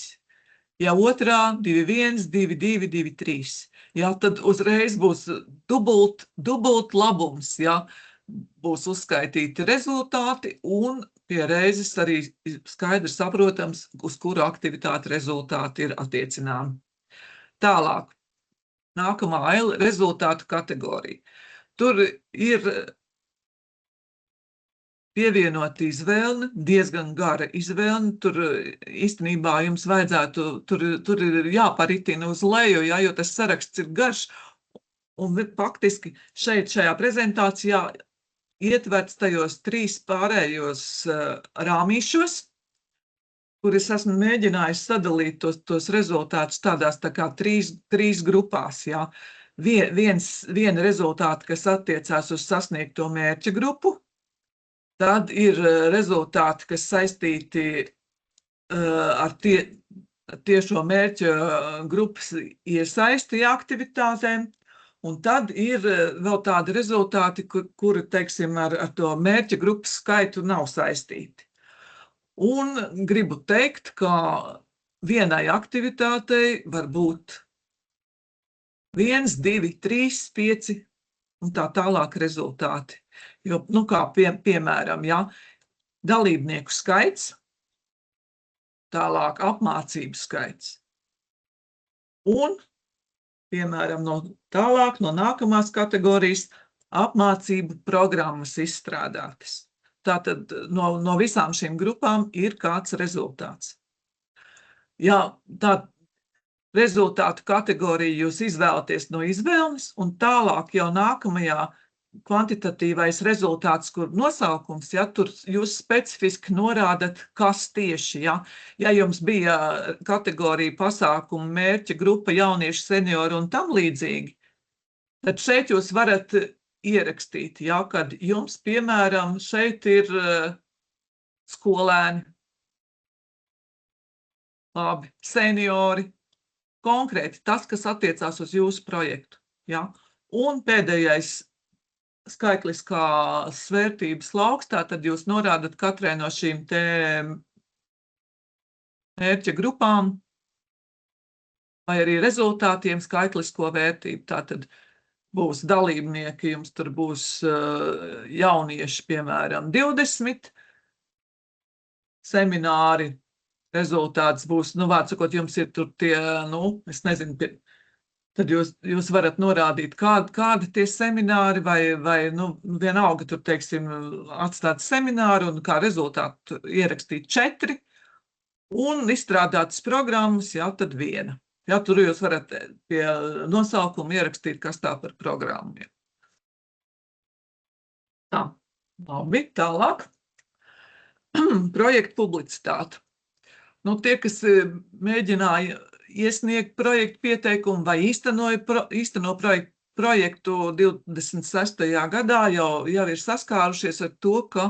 Ja otrā 2.1, 2.2, 2.3. Ja, tad uzreiz būs dubult labums, ja būs uzskaitīti rezultāti un pie reizes arī skaidrs saprotams, uz kuru aktivitāti rezultāti ir attiecināmi. Tālāk, nākamā aila rezultātu kategorija. Tur ir pievienota izvēle, diezgan gara izvēle. Tur īstenībā jums vajadzētu, tur ir jāparitina uz leju, jo tas saraksts ir garš. Un faktiski šajā prezentācijā ietverts tajos 3 pārējos rāmīšos, kur es esmu mēģinājis sadalīt tos rezultātus tādās tā kā 3 grupās, jā. Viena rezultāta, kas attiecās uz sasniegto mērķa grupu, tad ir rezultāti, kas saistīti ar tiešo mērķa grupas iesaisti aktivitātēm, un tad ir vēl tādi rezultāti, kuri, teiksim, ar to mērķa grupas skaitu nav saistīti. Un gribu teikt, ka vienai aktivitātei var būt 1, 2, 3, 5 un tā tālāk rezultāti. Jo, kā piemēram, ja, dalībnieku skaits, tālāk apmācību skaits. Un, piemēram, tālāk no nākamās kategorijas apmācību programmas izstrādātas. tātad no visām šīm grupām ir kāds rezultāts. Ja tā rezultātu kategoriju jūs izvēlaties no izvēles, un tālāk jau nākamajā kvantitatīvais rezultāts, kur nosaukums, ja, tur jūs specifiski norādat, kas tieši, ja. Ja jums bija kategorija pasākumu, mērķa grupa, jaunieši, seniori un tam līdzīgi, tad šeit jūs varat ierakstīt, ja, kad jums, piemēram, šeit ir skolēni, labi, seniori, konkrēti tas, kas attiecās uz jūsu projektu, ja. Un pēdējais skaitliskā svērtības lauks, tad jūs norādat katrai no šīm te mērķa grupām vai arī rezultātiem skaitlisko vērtību. Tātad būs dalībnieki, jums tur būs jaunieši, piemēram, 20, semināri rezultāts būs, vārds sakot, jums ir tur tie, es nezinu, tad jūs varat norādīt, kādi tie semināri vai vienalga tur, teiksim, atstāt semināru un kā rezultātu ierakstīt 4 un izstrādātas programmas, jā, tad 1. Jā, tur jūs varat pie nosaukuma ierakstīt, kas tā par programmu. Tā, labi, tālāk. Projektu publicitāte. Tie, kas mēģināja iesniegt projektu pieteikumu vai īsteno projektu 26. gadā, jau ir saskārušies ar to, ka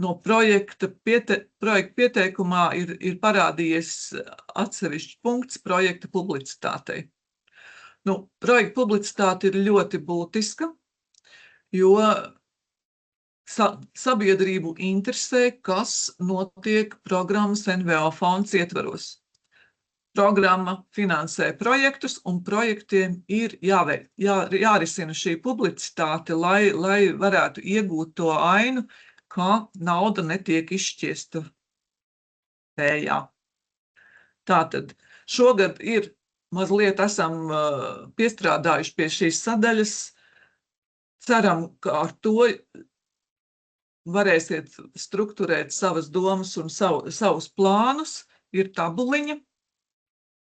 no projekta pieteikumā ir parādījies atsevišķs punkts projekta publicitātei. Projekta publicitāte ir ļoti būtiska, jo sabiedrību interesē, kas notiek programmas NVO fonds ietvaros. Programma finansē projektus, un projektiem ir jārisina šī publicitāte, lai varētu iegūt to ainu, ka nauda netiek izšķiesta vējā. Tātad šogad mazliet esam piestrādājuši pie šīs sadaļas. Ceram, ka ar to varēsiet strukturēt savas domas un savus plānus. Ir tabuliņa,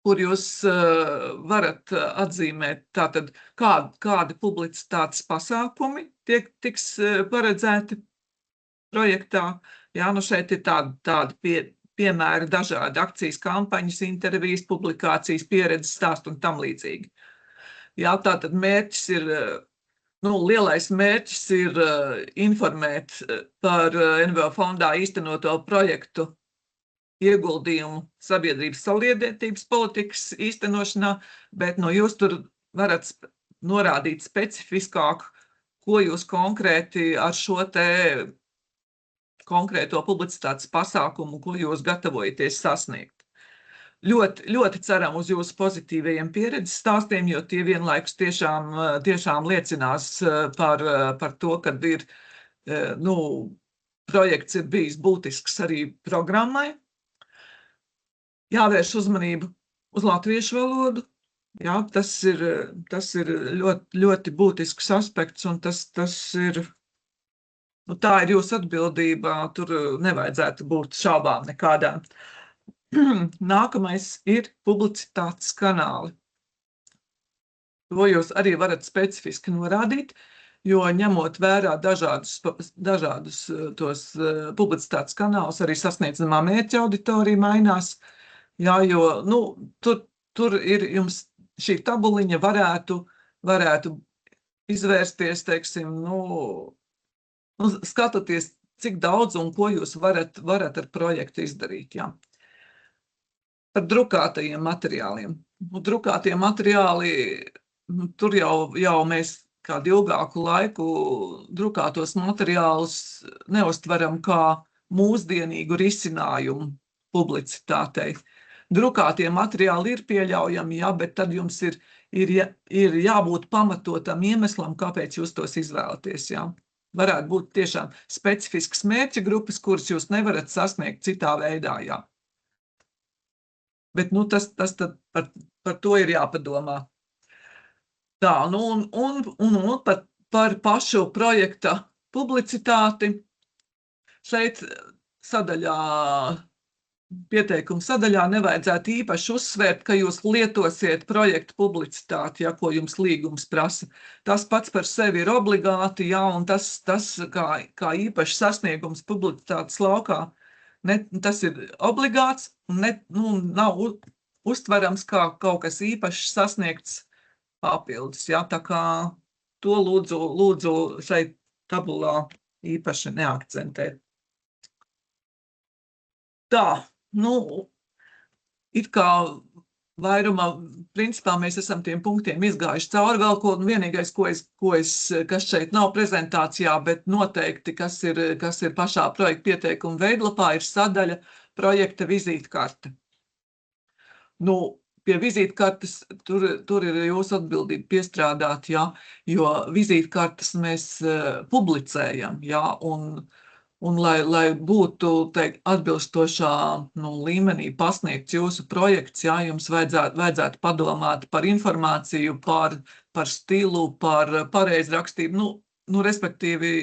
kur jūs varat atzīmēt, tātad, kādi publicitātes pasākumi tiks paredzēti projektā. Jā, šeit ir tādi piemēri dažādi akcijas, kampaņas, intervijas, publikācijas, pieredzes stāstu un tam līdzīgi. Jā, tātad mērķis ir, lielais mērķis ir informēt par NVO fondā īstenoto projektu ieguldījumu sabiedrības saliedētības politikas īstenošanā, bet jūs tur varat norādīt specifiskāk, ko jūs konkrēti ar šo te konkrēto publicitātes pasākumu, ko jūs gatavojaties sasniegt. Ļoti, ļoti ceram uz jūsu pozitīvajiem pieredzes stāstiem, jo tie vienlaikus tiešām liecinās par to, kad ir, projekts ir bijis būtisks arī programmai. Jāvērš uzmanību uz latviešu valodu. Jā, tas ir ļoti, ļoti būtisks aspekts, un tas ir, tā ir jūsu atbildība, tur nevajadzētu būt šaubām nekādām. Nākamais ir publicitātes kanāli. To jūs arī varat specifiski norādīt, jo ņemot vērā dažādus tos publicitātes kanālus, arī sasniedzamā mērķa auditorija mainās. Jā, jo tur ir jums šī tabuliņa varētu izvērsties, teiksim, skatoties, cik daudz un ko jūs varat ar projektu izdarīt. Jā. Par drukātajiem materiāliem. Drukātie materiāli, tur jau mēs kādu ilgāku laiku drukātos materiālus neuztveram kā mūsdienīgu risinājumu publicitātei. Drukātie materiāli ir pieļaujami, jā, bet tad jums ir jābūt pamatotam iemeslam, kāpēc jūs tos izvēlaties. Jā. Varētu būt tiešām specifiskas mērķa grupas, kuras jūs nevarat sasniegt citā veidā. Jā. Bet tas tad par to ir jāpadomā. Tā, un par pašu projekta publicitāti. šeit sadaļā, pieteikuma sadaļā nevajadzētu īpaši uzsvērt, ka jūs lietosiet projektu publicitāti, ja, ko jums līgums prasa. Tas pats par sevi ir obligāti, ja, un tas kā īpaši sasniegums publicitātes laukā, tas ir obligāts un nav uztverams kā kaut kas īpaši sasniegts papildus. Ja, tā kā to lūdzu šeit tabulā īpaši neakcentēt. Tā, it kā vairumā, principā mēs esam tiem punktiem izgājuši cauri vēl ko, un vienīgais, kas šeit nav prezentācijā, bet noteikti, kas ir pašā projekta pieteikuma veidlapā, ir sadaļa projekta vizītkarte. Pie vizītkartes tur ir jūsu atbildība piestrādāt, ja, jo vizītkartes mēs publicējam, ja, un lai būtu atbilstošā līmenī pasniegts jūsu projekts, ja, jums vajadzētu padomāt par informāciju, par stilu, par pareizrakstību, respektīvi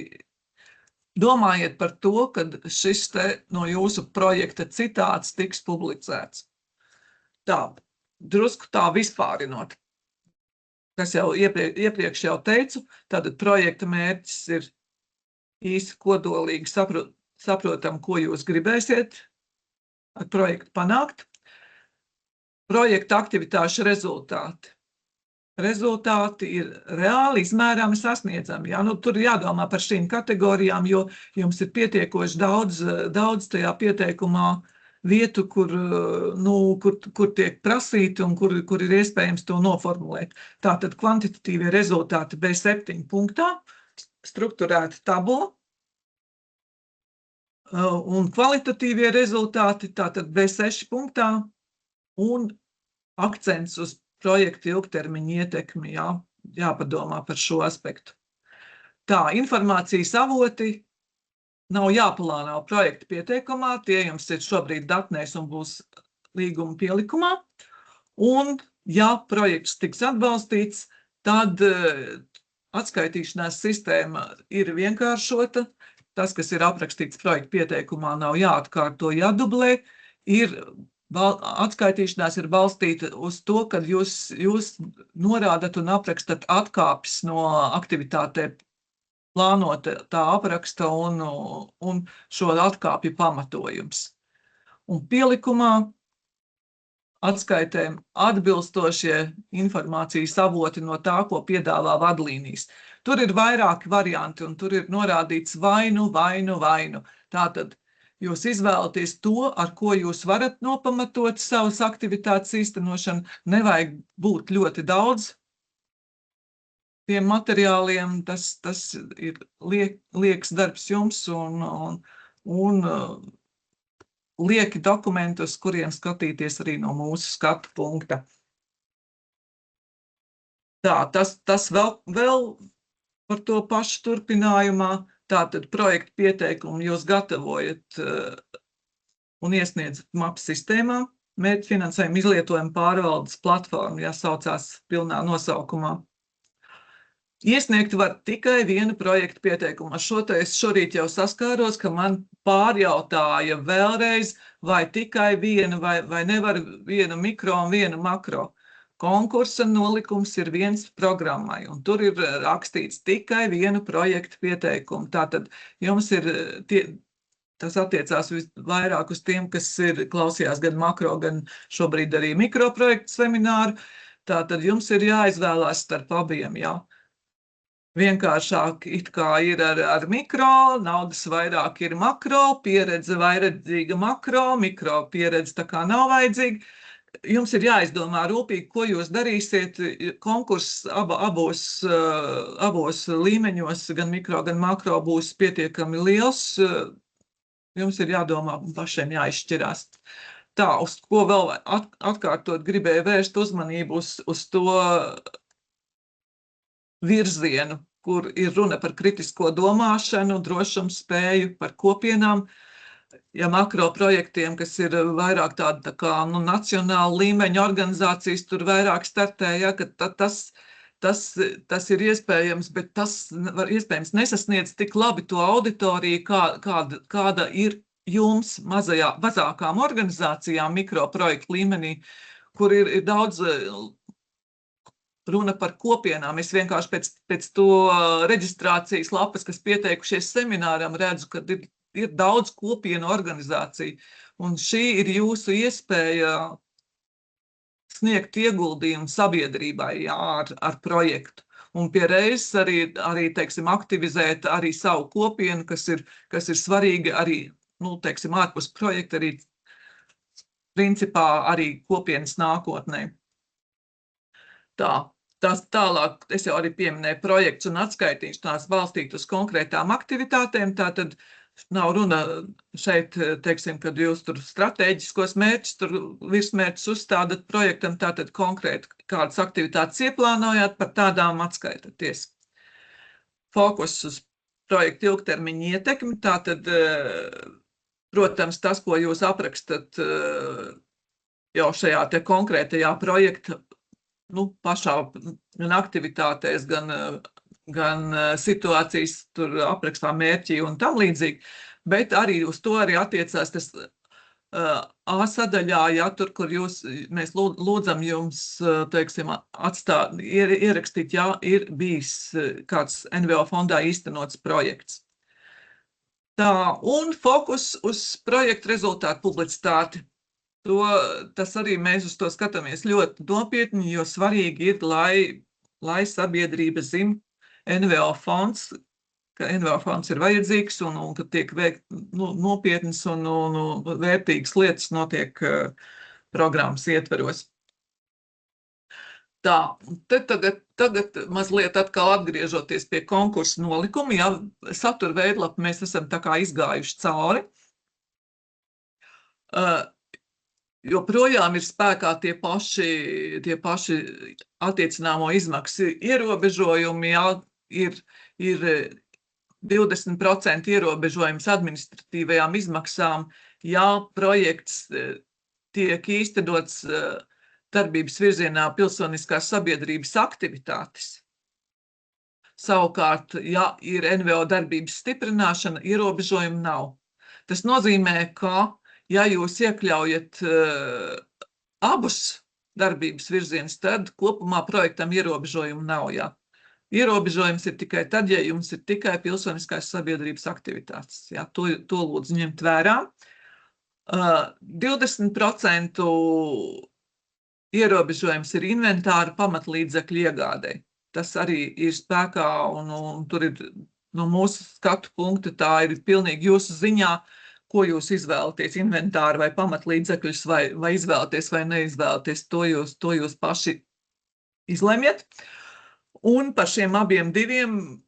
domājiet par to, kad šis no jūsu projekta citāts tiks publicēts. Tā, drusku tā vispārinot. Kas jau iepriekš jau teicu, tātad projekta mērķis ir īsi kodolīgi saprotam, ko jūs gribēsiet ar projektu panākt. Projekta aktivitāšu rezultāti. Rezultāti ir reāli izmērāmi, sasniedzami. Ja? Tur jādomā par šīm kategorijām, jo jums ir pietiekoši daudz tajā pieteikumā vietu, kur tiek prasīti un kur ir iespējams to noformulēt. Tātad kvantitatīvie rezultāti B7 punktā, strukturēta tabula, un kvalitatīvie rezultāti tātad B6 punktā un akcents uz projektu ilgtermiņa ietekmi, jāpadomā par šo aspektu. Tā, informācijas avoti nav jāplāno projekta pieteikumā, tie jums ir šobrīd datnēs un būs līguma pielikumā, un ja projekts tiks atbalstīts, tad atskaitīšanās sistēma ir vienkāršota, tas, kas ir aprakstīts projekta pieteikumā, nav jāatkārto, jādublē, atskaitīšanās ir balstīta uz to, kad jūs norādat un aprakstat atkāpes no aktivitātē plānota tā apraksta un šo atkāpju pamatojums. Un pielikumā atskaitēm atbilstošie informācijas avoti no tā, ko piedāvā vadlīnijas. Tur ir vairāki varianti, un tur ir norādīts vainu. Tātad jūs izvēlaties to, ar ko jūs varat nopamatot savas aktivitātes īstenošanu. Nevajag būt ļoti daudz tiem materiāliem, tas ir liekas darbs jums un lieki dokumenti, uz kuriem skatīties arī no mūsu skatu punkta. Tā, tas vēl par to pašu turpinājumā. Tātad projektu pieteikumu jūs gatavojat un iesniedzat MAP sistēmā, mērķfinansējuma izlietojuma pārvaldes platforma, jāsaucās pilnā nosaukumā. Iesniegt var tikai vienu projektu pieteikumu. Ar šo es šorīt jau saskāros, ka man pārjautāja vēlreiz, vai tikai viena, vai nevar vienu mikro un vienu makro. Konkursa nolikums ir viens programmai, un tur ir rakstīts tikai vienu projektu pieteikumu. Tātad jums ir, tas attiecās vairāk uz tiem, kas klausījās gan makro, gan šobrīd arī mikroprojektu semināru. Tātad jums ir jāizvēlās starp abiem, jā. Vienkāršāk it kā ir ar mikro, naudas vairāk ir makro, pieredze vairedzīga makro, mikro pieredze tā kā nav vajadzīga. Jums ir jāizdomā rūpīgi, ko jūs darīsiet. Konkurss abos līmeņos, gan mikro, gan makro, būs pietiekami liels. Jums ir jādomā un pašiem jāizšķirās. Tā, uz ko vēl atkārtot gribēju vērst uzmanību uz to virzienu, kur ir runa par kritisko domāšanu, drošumu spēju, par kopienām. Ja makro projektiem, kas ir vairāk tāda tā kā nacionāla līmeņa organizācijas, tur vairāk startē, ja, ka tas tas ir iespējams, bet tas iespējams nesasniedz tik labi to auditoriju, kāda ir jums mazākām organizācijām mikroprojektu līmenī, kur ir daudz runa par kopienām. Es vienkārši pēc to reģistrācijas lapas, kas pieteikušies semināram, redzu, ka ir daudz kopienu organizāciju. Un šī ir jūsu iespēja sniegt ieguldījumu sabiedrībai, jā, ar projektu. Un pie reizes arī teiksim, aktivizēt arī savu kopienu, kas ir svarīgi arī, teiksim, ārpus projekta, arī principā arī kopienas nākotnē. Tas tālāk, es jau arī pieminēju projekts un atskaitīšanās balstīt uz konkrētām aktivitātēm, tātad nav runa šeit, teiksim, kad jūs tur stratēģiskos mērķus, tur virsmērķus uzstādat projektam, tātad konkrēti kādas aktivitātes ieplānojāt, par tādām atskaitaties. Fokus uz projektu ilgtermiņa ietekmi, tātad, protams, tas, ko jūs aprakstat jau šajā te konkrētajā projekta, pašā gan aktivitātēs, gan situācijas tur aprakstā mērķi un tam līdzīgi, bet arī uz to arī attiecās tas A sadaļā, ja tur, kur mēs lūdzam jums, teiksim, ierakstīt, ja ir bijis kāds NVO fondā īstenots projekts. Un fokus uz projektu rezultātu publicitāti. Tas arī mēs uz to skatāmies ļoti nopietni, jo svarīgi ir, lai sabiedrība zina NVO fonds, ka NVO fonds ir vajadzīgs un ka tiek veikt nopietnas un vērtīgas lietas notiek programmas ietveros. Tagad mazliet atkal atgriežoties pie konkursu nolikuma, ja satura veidlapu mēs esam tā kā izgājuši cauri. Joprojām ir spēkā tie paši attiecināmo izmaksu ierobežojumi, ja ir 20% ierobežojums administratīvajām izmaksām, ja projekts tiek īstenots darbības virzienā pilsoniskās sabiedrības aktivitātes. Savukārt, ja ir NVO darbības stiprināšana, ierobežojumu nav. Tas nozīmē, ka ja jūs iekļaujat abus darbības virzienus, tad kopumā projektam ierobežojumu nav. Jā. Ierobežojums ir tikai tad, ja jums ir tikai pilsoniskās sabiedrības aktivitātes. Jā, to lūdzu ņemt vērā. 20% ierobežojums ir inventāra pamatlīdzekļu iegādei. Tas arī ir spēkā un tur ir no mūsu skatu punkta, tā ir pilnīgi jūsu ziņā, ko jūs izvēlaties, inventāru vai pamatlīdzekļus, vai izvēlaties vai neizvēlaties, to jūs paši izlemjat. Un par šiem abiem diviem,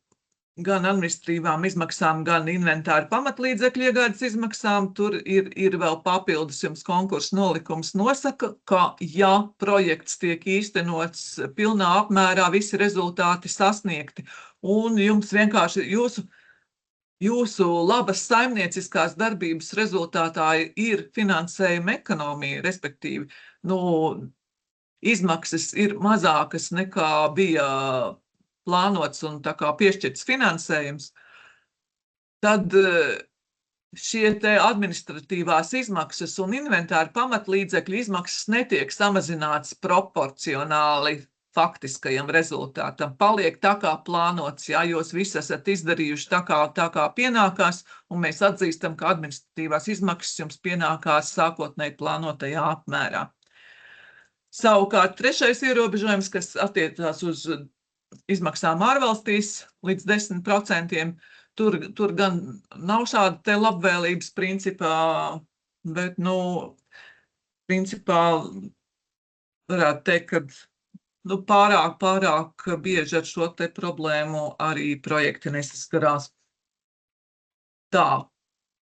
gan administratīvām izmaksām, gan inventāru pamatlīdzekļu iegādes izmaksām, tur ir vēl papildus jums konkursu nolikums nosaka, ka ja projekts tiek īstenots pilnā apmērā, visi rezultāti sasniegti, un jums vienkārši jūsu labas saimnieciskās darbības rezultātā ir finansējuma ekonomija, respektīvi, izmaksas ir mazākas nekā bija plānots un tā kā piešķirts finansējums, tad šie te administratīvās izmaksas un inventāra pamatlīdzekļu izmaksas netiek samazināts proporcionāli faktiskajam rezultātam. Paliek tā kā plānots, ja jūs visi esat izdarījuši tā kā pienākās, un mēs atzīstam, ka administratīvās izmaksas jums pienākās sākotnēji plānotajā apmērā. Savukārt trešais ierobežojums, kas attiecās uz izmaksām ārvalstīs līdz 10%, tur gan nav šāda te labvēlības principā, bet, principā varētu teikt, ka pārāk bieži ar šo te problēmu arī projekti nesaskarās.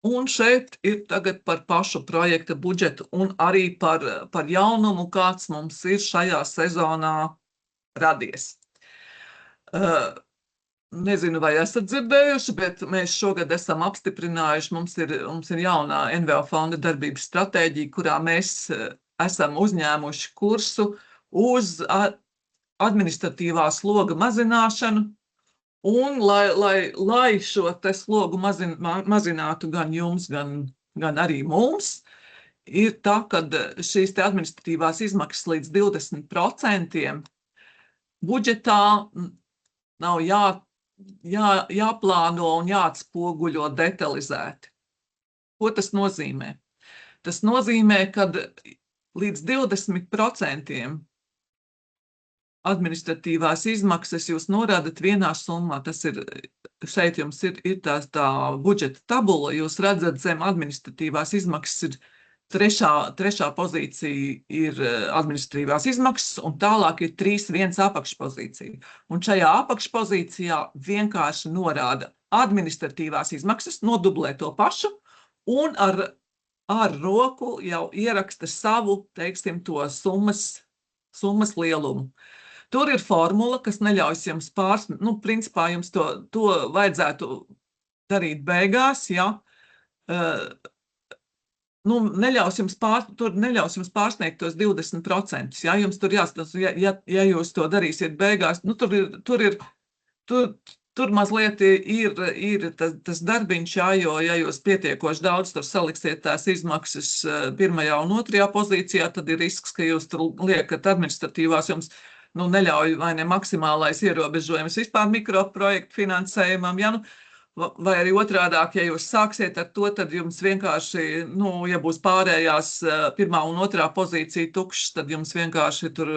Un šeit ir tagad par pašu projekta budžetu un arī par jaunumu, kāds mums ir šajā sezonā radies. Nezinu, vai esat dzirdējuši, bet mēs šogad esam apstiprinājuši, mums ir jaunā NVO fonda darbības stratēģija, kurā mēs esam uzņēmuši kursu uz administratīvā sloga mazināšanu, un lai šo te slogu mazinātu gan jums, gan arī mums, ir tā, ka šīs te administratīvās izmaksas līdz 20% budžetā nav jāplāno un jāatspoguļo detalizēti. Ko tas nozīmē? Tas nozīmē, ka līdz 20% administratīvās izmaksas jūs norādat vienā summā. Tas ir, šeit jums ir tā budžeta tabula, jūs redzat zem administratīvās izmaksas ir trešā pozīcija ir administratīvās izmaksas, un tālāk ir 3.1 apakšpozīcija. Un šajā apakšpozīcijā vienkārši norāda administratīvās izmaksas, nodublē to pašu, un ar roku jau ieraksta savu, teiksim, to summas lielumu. Tur ir formula, kas neļaus jums principā jums to vajadzētu darīt beigās, ja. Neļaus jums pārsniegt tos 20%, ja jums tur jāstāsta, ja jūs to darīsiet beigās, tur mazliet ir tas darbiņš, jo, ja jūs pietiekoši daudz tur saliksiet tās izmaksas pirmajā un otrajā pozīcijā, tad ir risks, ka jūs tur liekat administratīvās jums, neļauj vai ne maksimālais ierobežojums vispār mikroprojektu finansējumam, ja, vai arī otrādāk, ja jūs sāksiet ar to, tad jums vienkārši, ja būs pārējās pirmā un otrā pozīcija tukšas, tad jums vienkārši tur,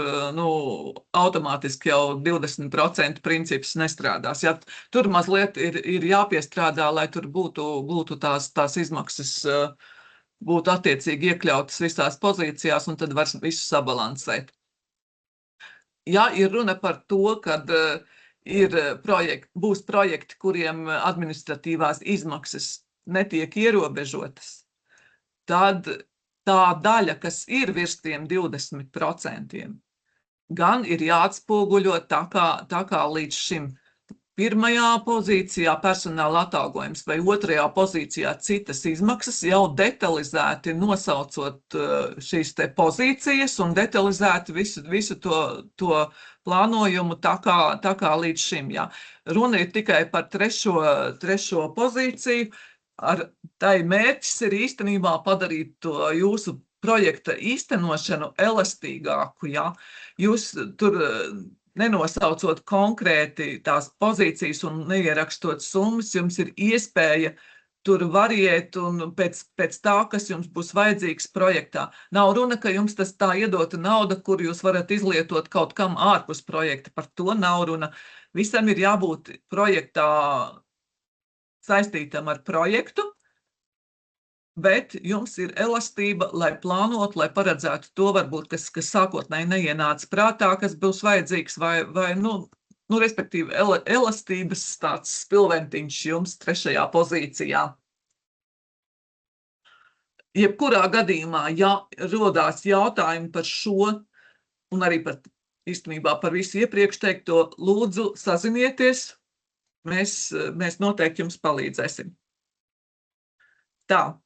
automātiski jau 20% princips nestrādās. Ja, tur mazliet ir jāpiestrādā, lai tur būtu tās izmaksas, būtu attiecīgi iekļautas visās pozīcijās, un tad var visu sabalansēt. Ja ir runa par to, kad būs projekti, kuriem administratīvās izmaksas netiek ierobežotas, tad tā daļa, kas ir virs tiem 20%, gan ir jāatspoguļo tā kā līdz šim pirmajā pozīcijā personāla atalgojums vai otrajā pozīcijā citas izmaksas, jau detalizēti nosaucot šīs te pozīcijas un detalizēti visu to plānojumu tā kā līdz šim. Ja. Runa ir tikai par trešo pozīciju. Tai mērķis ir īstenībā padarīt to jūsu projekta īstenošanu elastīgāku. Ja. Jūs tur nenosaucot konkrēti tās pozīcijas un neierakstot summas, jums ir iespēja tur variēt un pēc tā, kas jums būs vajadzīgs projektā. Nav runa, ka jums tas tā iedota nauda, kur jūs varat izlietot kaut kam ārpus projekta. Par to nav runa. Visam ir jābūt projektā saistītam ar projektu, bet jums ir elastība, lai plānot, lai paredzētu to, varbūt, kas sākotnēji neienāca prātā, kas būs vajadzīgs, vai respektīvi, elastības tāds spilventiņš jums trešajā pozīcijā. Jebkurā gadījumā, ja rodās jautājumi par šo, un arī īstenībā par visu iepriekš teikto, lūdzu sazinieties, mēs noteikti jums palīdzēsim. Tā.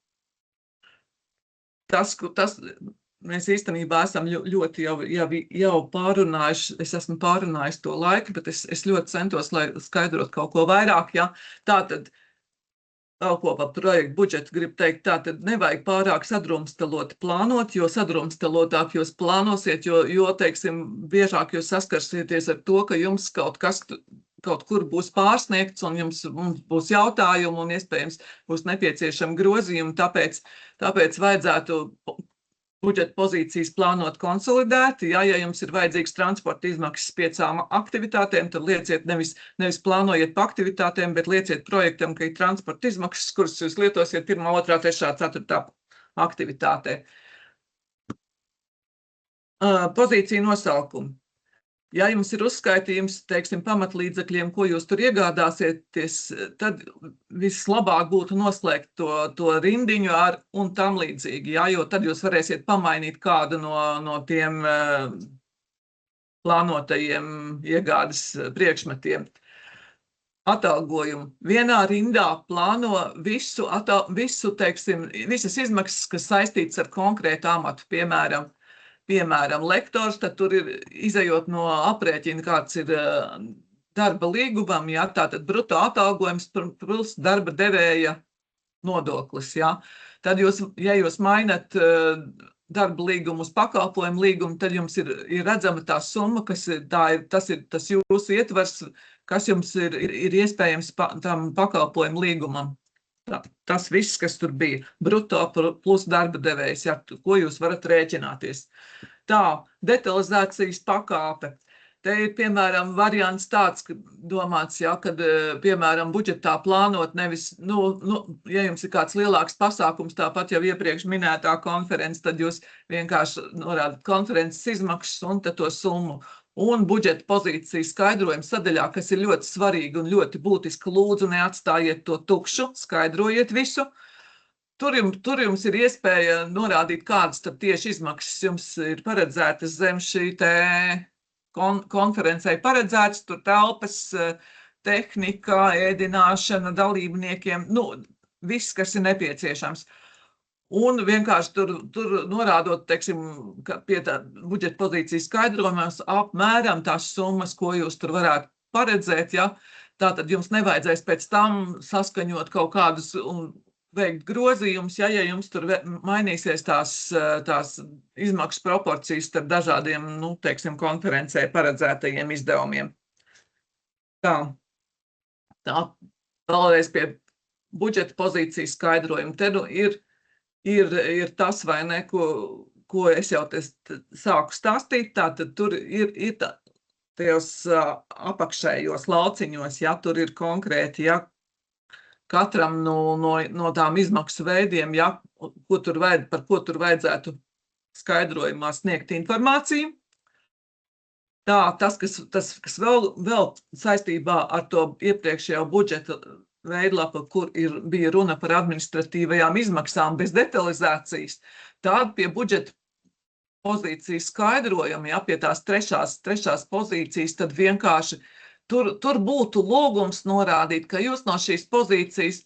Tas mēs īstenībā esam ļoti jau pārunājuši, es esmu pārunājis to laiku, bet es ļoti centos, lai skaidrot kaut ko vairāk, ja. Tātad, vēl ko par projektu budžetu gribu teikt, tātad nevajag pārāk sadrumstaloti plānot, jo sadrumstalotāk jūs plānosiet, jo teiksim, biežāk jūs saskarsieties ar to, ka jums kaut kur būs pārsniegts un mums būs jautājumi un iespējams būs nepieciešami grozījumi, tāpēc vajadzētu budžeta pozīcijas plānot konsolidēti. Ja jums ir vajadzīgs transporta izmaksas 5 aktivitātēm, tad lieciet nevis plānojiet pa aktivitātēm, bet lieciet projektam, ka ir transporta izmaksas, kuras jūs lietosiet 1., 2., 3., 4. aktivitātē. Pozīcija nosaukumi. Ja jums ir uzskaitījums, teiksim, pamatlīdzekļiem, ko jūs tur iegādāsieties, tad vislabāk būtu noslēgt to rindiņu ar un tam līdzīgi, ja, jo tad jūs varēsiet pamainīt kādu no tiem plānotajiem iegādes priekšmetiem. Atalgojumu. Vienā rindā plāno visu, teiksim, visas izmaksas, kas saistītas ar konkrētu amatu, piemēram, piemēram, lektors, tad tur ir izejot no aprēķina, kāds ir darba līgumam, ja, tātad bruto atalgojums plus darba devēja nodoklis, ja. Tad ja jūs mainat darba līgumu uz pakalpojumu līgumu, tad jums ir redzama tā summa, tas ir tas jūsu ietvers, kas jums ir iespējams tam pakalpojumu līgumam. Tas viss, kas tur bija, bruto plus darba devējs, ja, ko jūs varat rēķināties. Tā, detalizācijas pakāpe. Te ir, piemēram, variants tāds, ka domāts, ja, kad, piemēram, budžetā plānot nevis, ja jums ir kāds lielāks pasākums, tāpat jau iepriekš minētā konferences, tad jūs vienkārši norādat konferences izmaksas un tad to summu. Un budžeta pozīcijas skaidrojums sadaļā, kas ir ļoti svarīgi un ļoti būtiski, lūdzu neatstājiet to tukšu, skaidrojiet visu. Tur jums ir iespēja norādīt, kādas tad tieši izmaksas jums ir paredzētas zem šī te konferencei paredzētas, tur telpas, tehnika, ēdināšana dalībniekiem, viss, kas ir nepieciešams. Un vienkārši tur norādot, teiksim, pie tā budžeta pozīcijas skaidrojumos apmēram tās summas, ko jūs tur varētu paredzēt, ja. Tātad jums nevajadzēs pēc tam saskaņot kaut kādus un veikt grozījumus, ja jums tur mainīsies tās izmaksu proporcijas starp dažādiem, teiksim, konferencē paredzētajiem izdevumiem. Tā vēlreiz pie budžeta pozīcijas skaidrojuma. Te ir tas, vai ne, ko es jau sāku stāstīt, tātad tur ir tajos apakšējos lauciņos, ja tur ir konkrēti, ja, katram no tām izmaksu veidiem, ja, par ko tur vajadzētu skaidrojumā sniegt informāciju. Tā, tas, kas vēl saistībā ar to iepriekšējo budžeta veidlapu, kur bija runa par administratīvajām izmaksām bez detalizācijas, tāda pie budžeta pozīcijas skaidrojuma, ja, pie tās trešās pozīcijas, tad vienkārši tur būtu lūgums norādīt, ka jūs no šīs pozīcijas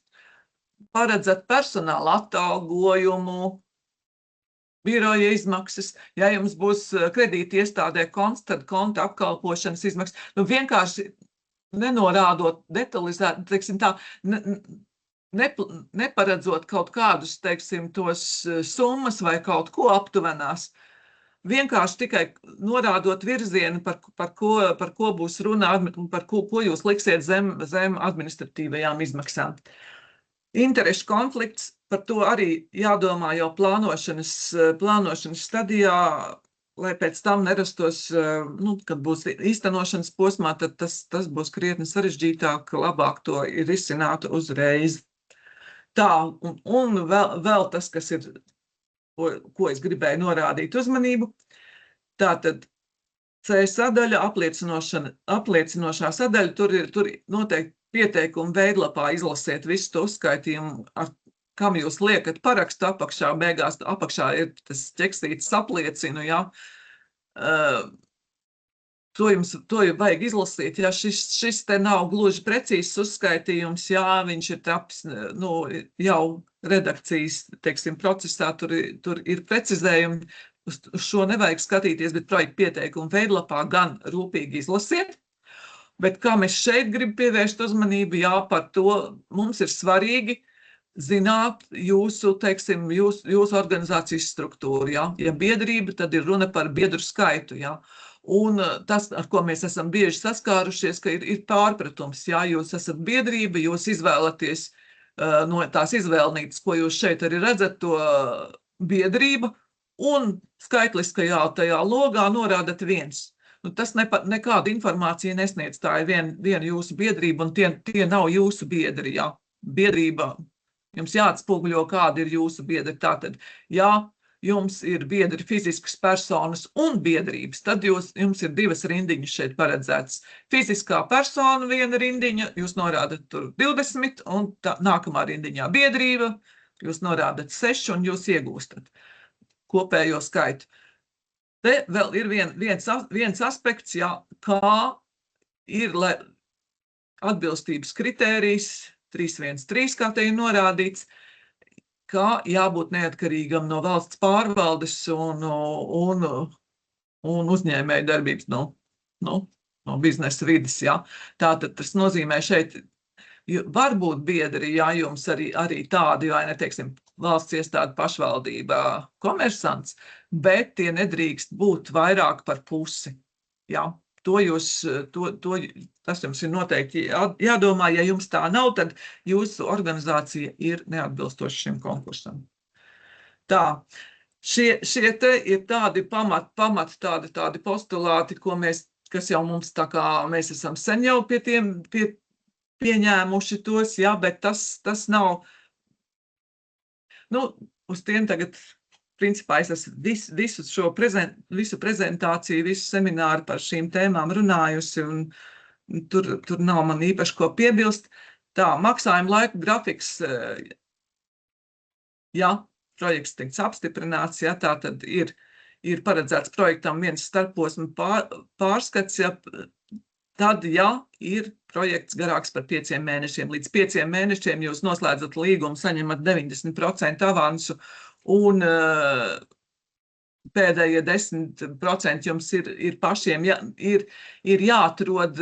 paredzat personāla atalgojumu, biroja izmaksas, ja jums būs kredīti iestādē konta apkalpošanas izmaksas, vienkārši nenorādot detalizēt, teiksim tā, neparedzot kaut kādus, teiksim, tos summas vai kaut ko aptuvenās. Vienkārši tikai norādot virzienu, par ko būs runa, par ko jūs liksiet zem administratīvajām izmaksām. Interešu konflikts, par to arī jādomā jau plānošanas stadijā, lai pēc tam nerastos, kad būs īstenošanas posmā, tad tas būs krietni sarežģītāk, labāk to ir izcināt uzreiz. Tā, un vēl tas, kas ir, ko es gribēju norādīt uzmanību. Tātad C sadaļa, apliecinošā sadaļa, tur noteikti pieteikumu veidlapā izlasiet visu to uzskaitījumu, kam jūs liekat parakstu apakšā, beigās apakšā ir tas ķeksītis apliecinu, ja. To vajag izlasīt, ja šis te nav gluži precīzs uzskaitījums, jā, viņš ir taps, jau redakcijas, teiksim, procesā, tur ir precizējumi, uz šo nevajag skatīties, bet projekta pieteikumu veidlapā gan rūpīgi izlasiet, bet kā mēs šeit gribam pievērst uzmanību, jā, par to mums ir svarīgi zināt jūsu, teiksim, jūsu organizācijas struktūru, jā. Ja biedrība, tad ir runa par biedru skaitu, jā. Un tas, ar ko mēs esam bieži saskārušies, ka ir pārpratums, jā, jūs esat biedrība, jūs izvēlaties no tās izvēlnītes, ko jūs šeit arī redzat, to biedrība, un skaitliskajā tajā logā norādat viens. Tas nekādu informāciju nesniedz, tā ir viena jūsu biedrība, un tie nav jūsu biedri, jā. Biedrība, jums jāatspoguļo, kāda ir jūsu biedri. Tātad, jā, jums ir biedri fiziskas personas un biedrības, tad jums ir divas rindiņas šeit paredzētas. Fiziskā persona viena rindiņa, jūs norādat tur 20, un nākamā rindiņā biedrība, jūs norādat 6, un jūs iegūstat kopējo skaitu. Te vēl ir viens aspekts, jā, kā ir atbilstības kritērijs, 313, kā te ir norādīts. ka jābūt neatkarīgam no valsts pārvaldes un uzņēmēju darbības, no biznesa vides, jā. Tātad tas nozīmē šeit, var būt biedri, jā, jums arī tādi, vai ne, teiksim, valsts iestāde, pašvaldība, komersants, bet tie nedrīkst būt vairāk par pusi, jā. Tas jums ir noteikti jādomā, ja jums tā nav, tad jūsu organizācija ir neatbilstoša šim konkursam. Tā, šie te ir tādi pamat tādi postulāti, kas jau mums tā kā, mēs esam sen jau pieņēmuši tos, jā, bet tas nav, uz tiem tagad, principā, es esmu visu prezentāciju, visu semināru par šīm tēmām runājusi, un tur nav man īpaši ko piebilst. Tā, maksājuma laika grafiks, ja projekts tiks apstiprināts, ja tā tad ir paredzēts projektam viens starposma pārskats, ja tad, ja ir projekts garāks par 5 mēnešiem, līdz 5 mēnešiem jūs noslēdzat līgumu, saņemat 90% avansu, un pēdējie 10% jums ir pašiem, ir jāatrod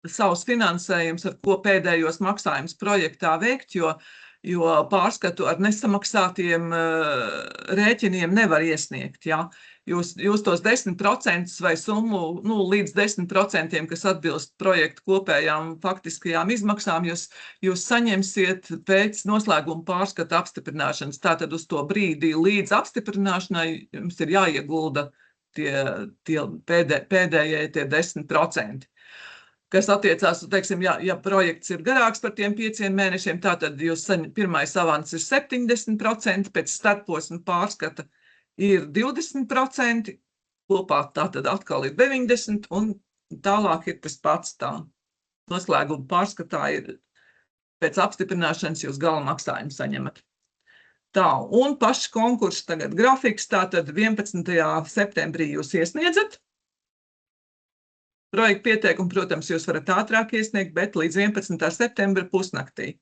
savs finansējums, ar ko pēdējos maksājumus projektā veikt, jo pārskatu ar nesamaksātiem rēķiniem nevar iesniegt, jā. Jūs tos 10% vai summu, līdz 10%, kas atbilst projektu kopējām faktiskajām izmaksām, jūs saņemsiet pēc noslēguma pārskata apstiprināšanas. Tātad uz to brīdi līdz apstiprināšanai jums ir jāiegulda tie pēdējie 10%. Kas attiecās, teiksim, ja projekts ir garāks par tiem 5 mēnešiem, tātad pirmais avans ir 70%, pēc starposma pārskata ir 20%, kopā tātad atkal ir 90%, un tālāk ir tas pats tā. Noslēguma pārskatā ir pēc apstiprināšanas jūs gala maksājumu saņemat. Tā, un paši konkursu tagad grafiks, tātad 11. septembrī jūs iesniedzat. Projekta pieteikumu, protams, jūs varat ātrāk iesniegt, bet līdz 11. septembra pusnaktī.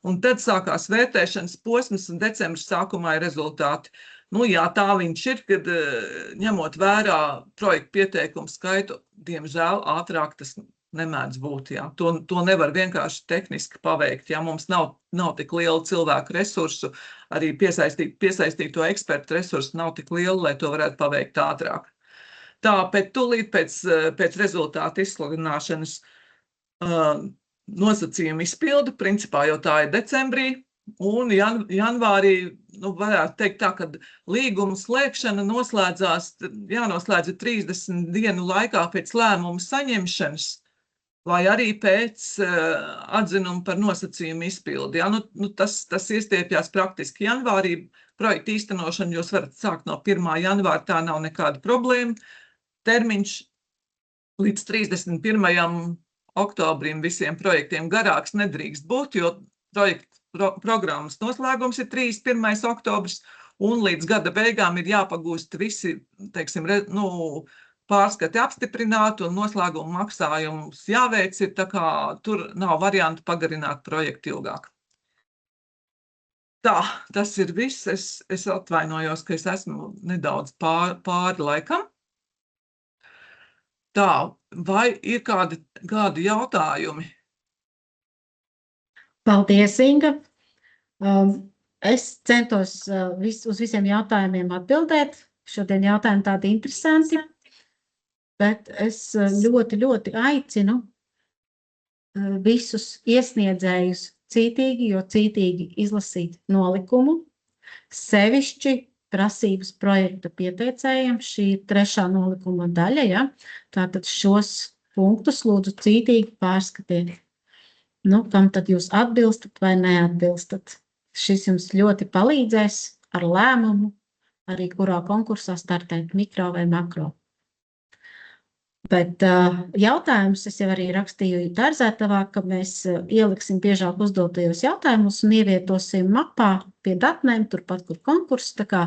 Un tad sākās vērtēšanas posms, un decembra sākumā ir rezultāti. Jā, tā viņš ir, kad ņemot vērā projektu pieteikumu skaitu, diemžēl ātrāk tas nemēdz būt, jā. To nevar vienkārši tehniski paveikt, jā. Mums nav tik liela cilvēku resursu, arī piesaistīto ekspertu resursu nav tik liela, lai to varētu paveikt ātrāk. Tā, bet tūlīt pēc rezultātu izsludināšanas nosacījumu izpildu, principā jau tā ir decembrī, un janvārī, varētu teikt tā, ka līguma slēgšana jānoslēdz 30 dienu laikā pēc lēmuma saņemšanas, vai arī pēc atzinuma par nosacījumu izpildi. Jā, tas iestiepjās praktiski janvārī. Projekta īstenošanu jūs varat sākt no 1. janvāra, tā nav nekāda problēma. Termiņš līdz 31. oktobrim visiem projektiem garāks nedrīkst būt, jo programmas noslēgums ir 31. oktobris, un līdz gada beigām ir jāpagūst visi, teiksim, pārskati apstiprināti un noslēguma maksājums jāveic, tā kā tur nav variantu pagarināt projektu ilgāk. Tā, tas ir viss. Es atvainojos, ka es esmu nedaudz pāri laikam. Tā, vai ir kādi jautājumi? Paldies, Inga. Es centos uz visiem jautājumiem atbildēt. Šodien jautājumi tādi interesanti, bet es ļoti, ļoti aicinu visus iesniedzējus cītīgi izlasīt nolikumu, sevišķi prasības projekta pieteicējiem. Šī ir 3. nolikuma daļa, ja? Tātad šos punktus lūdzu cītīgi pārskatiet. Kam tad jūs atbilstat vai neatbilstat? Šis jums ļoti palīdzēs ar lēmumu, arī kurā konkursā startēt, mikro vai makro. Bet jautājumus es jau arī rakstīju Tarzētavā, ka mēs ieliksim biežāk uzdotajos jautājumus un ievietosim mapā pie datnēm, turpat, kur konkurss, tā kā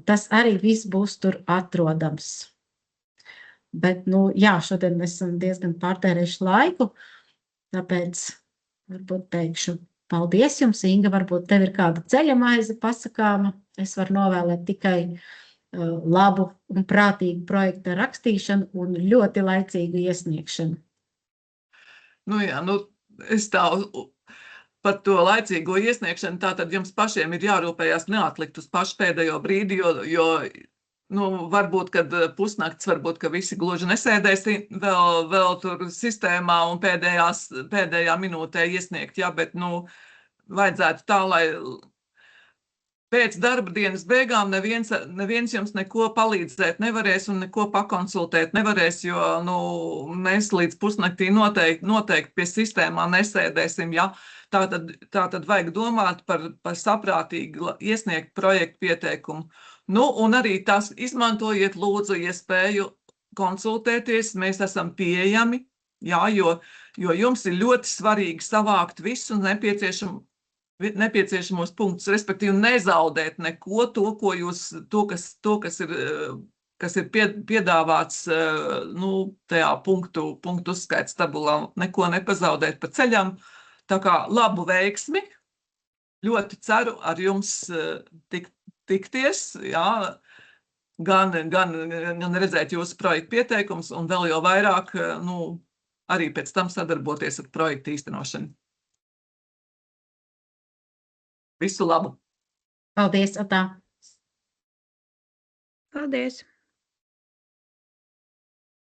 tas arī viss būs tur atrodams. Bet, jā, šodien mēs esam diezgan pārtērējuši laiku, tāpēc varbūt teikšu Paldies jums, Inga, varbūt tev ir kāda ceļamaize pasakāma. Es varu novēlēt tikai labu un prātīgu projekta rakstīšanu un ļoti laicīgu iesniegšanu. Nu jā, es tā par to laicīgo iesniegšanu, tātad jums pašiem ir jārūpējās neatlikt uz pašu pēdējo brīdi, jo varbūt, kad pusnakts, varbūt, ka visi gluži nesēdēs vēl tur sistēmā un pēdējā minūtē iesniegt, jā, bet, vajadzētu tā, lai pēc darba dienas beigām neviens jums neko palīdzēt nevarēs un neko pakonsultēt nevarēs, jo, mēs līdz pusnaktī noteikti pie sistēmā nesēdēsim, ja. Tātad vajag domāt par saprātīgu iesniegt projektu pieteikumu. Un arī tas izmantojiet lūdzu iespēju konsultēties, mēs esam pieejami, jā, jo jums ir ļoti svarīgi savākt visu nepieciešamos punktus, respektīvi nezaudēt neko kas ir piedāvāts, tajā punktu uzskaits tabulā, neko nepazaudēt pa ceļam. Tā kā labu veiksmi, ļoti ceru ar jums tikties, jā, gan redzēt jūsu projektu pieteikums un vēl jau vairāk, arī pēc tam sadarboties ar projektu īstenošanu. Visu labu! Paldies, Atā! Paldies!